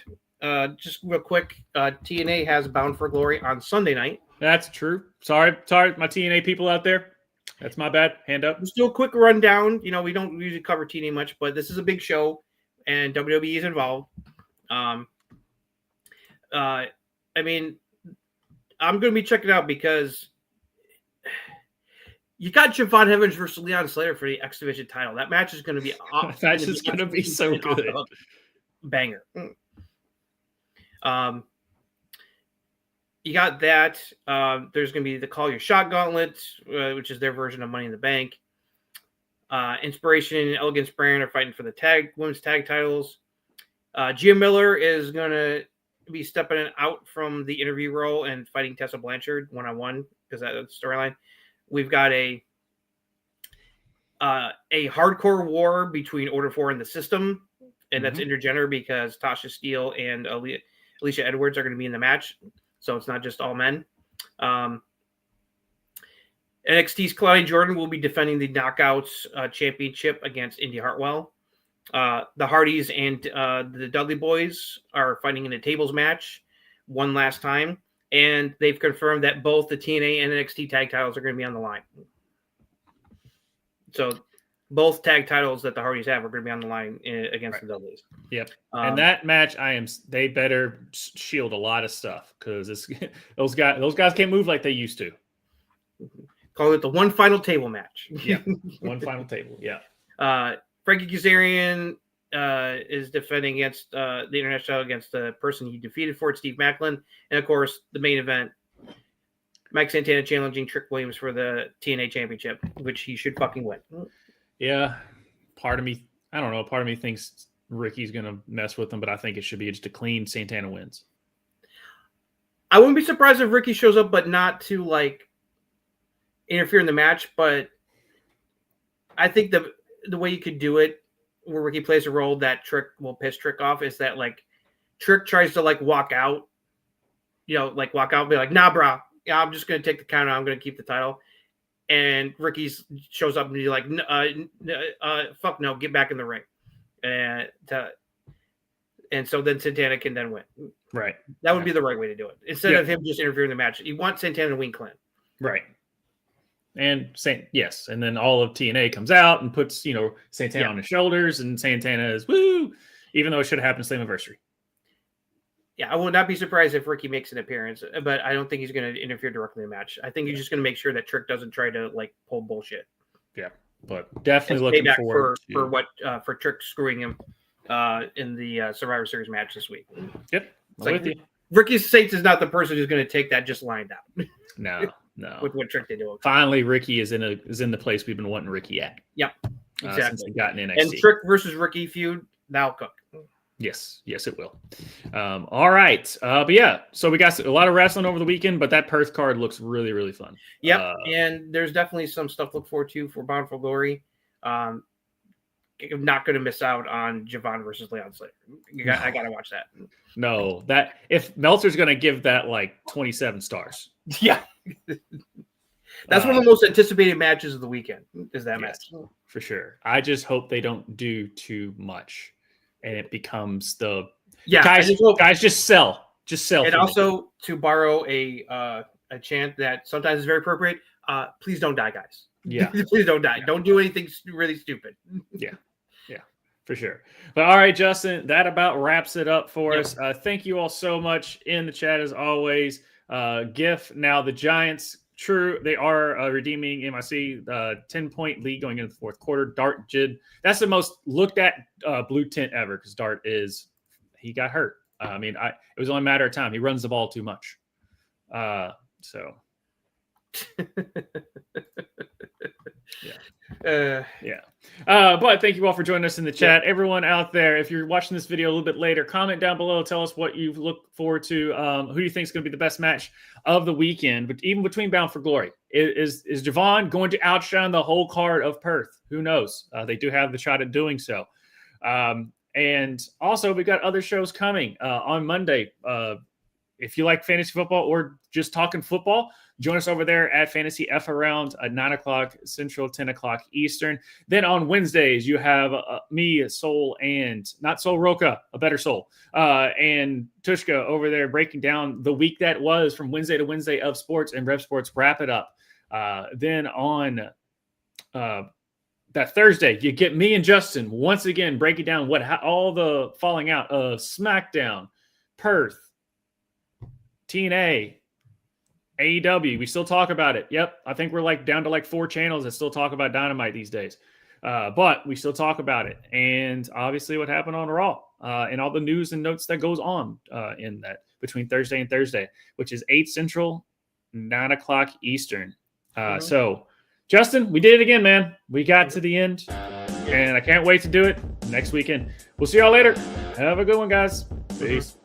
Just real quick, TNA has Bound for Glory on Sunday night. That's true. Sorry, my TNA people out there. That's my bad. Hand up. Just do a quick rundown. We don't usually cover TNA much, but this is a big show, and WWE is involved. I mean, I'm going to be checking it out because you got Javon Evans versus Leon Slater for the X Division title. That match is going to be that match is going to be so good. Banger. You got that. There's going to be the Call Your Shot Gauntlet, which is their version of Money in the Bank. Inspiration and Elegance Brand are fighting for the women's tag titles. Gia Miller is going to be stepping out from the interview role and fighting Tessa Blanchard one-on-one because that's the storyline. We've got a hardcore war between Order 4 and the System, and that's intergender because Tasha Steele and Alicia Edwards are going to be in the match, so it's not just all men. NXT's Claudia Jordan will be defending the Knockouts Championship against Indy Hartwell. The Hardys and the Dudley Boys are fighting in a tables match one last time, and they've confirmed that both the TNA and NXT tag titles are going to be on the line. So both tag titles that the Hardys have are going to be on the line against the Dudleys. Yep. And that match, they better shield a lot of stuff because those guys can't move like they used to. Call it the one final table match. Yeah, one final table. Yeah. Frankie Kazarian is defending against the international against the person he defeated for it, Steve Macklin. And, of course, the main event, Mike Santana challenging Trick Williams for the TNA Championship, which he should fucking win. Yeah. Part of me thinks Ricky's going to mess with him, but I think it should be just a clean Santana wins. I wouldn't be surprised if Ricky shows up, but not to, interfere in the match. But I think the way you could do it, where Ricky plays a role that Trick will piss Trick off, is that Trick tries to walk out, walk out and be like, nah, bro, yeah, I'm just going to take the count. I'm going to keep the title. And Ricky shows up and he's like, fuck no, get back in the ring. And so then Santana can then win. Right. That would be the right way to do it. Instead of him just interfering in the match. You want Santana to win clean. Right. And yes, and then all of TNA comes out and puts Santana on his shoulders, and Santana is woo, even though it should have happened Slammiversary. Yeah, I will not be surprised if Ricky makes an appearance, but I don't think he's going to interfere directly in the match. I think he's just going to make sure that Trick doesn't try to like pull bullshit. Yeah, but definitely looking forward for Trick screwing him in the Survivor Series match this week. Yep, with you. Ricky Saints is not the person who's going to take that just lying down. No. With what Trick they do. Finally, Ricky is in the place we've been wanting Ricky at. Yep, exactly. Since we got in NXT. And Trick versus Ricky feud now cook. Yes, it will. All right. But yeah, so we got a lot of wrestling over the weekend, but that Perth card looks really, really fun. Yep. And there's definitely some stuff to look forward to for Bound for Glory. I'm not going to miss out on Javon versus Leon Slater. I got to watch that. No, that if Meltzer's going to give that like 27 stars. Yeah. That's one of the most anticipated matches of the weekend is that match. For sure. I just hope they don't do too much. And it becomes guys just sell. And also to borrow a chant that sometimes is very appropriate. Please don't die, guys. Yeah. Please don't die. Don't do anything really stupid. Yeah, for sure. But all right, Justin, that about wraps it up for us. Thank you all so much in the chat as always. GIF, now the Giants, true, they are redeeming MIC 10-point lead going into the fourth quarter. Dart Jid, that's the most looked at blue tint ever because Dart he got hurt. It was only a matter of time. He runs the ball too much. So. But thank you all for joining us in the chat. Everyone out there, if you're watching this video a little bit later, comment down below. Tell us what you look forward to. Who you think is going to be the best match of the weekend? But even between Bound for Glory, is Javon going to outshine the whole card of Perth? Who knows? They do have the shot at doing so. And also, we've got other shows coming on Monday. If you like fantasy football or just talking football, join us over there at Fantasy F Around at 9 o'clock Central, 10 o'clock Eastern. Then on Wednesdays, you have me, Soul, and not Soul Roca, a better Soul, and Tushka over there breaking down the week that was from Wednesday to Wednesday of sports, and Rev Sports wrap it up. Then on that Thursday, you get me and Justin once again breaking down all the falling out of SmackDown, Perth, TNA, AEW. We still talk about it. Yep. I think we're down to 4 channels that still talk about Dynamite these days. But we still talk about it. And obviously what happened on Raw and all the news and notes that goes on in that between Thursday and Thursday, which is 8 Central, 9 o'clock Eastern. So Justin, we did it again, man. We got to the end and I can't wait to do it next weekend. We'll see y'all later. Have a good one, guys. Peace.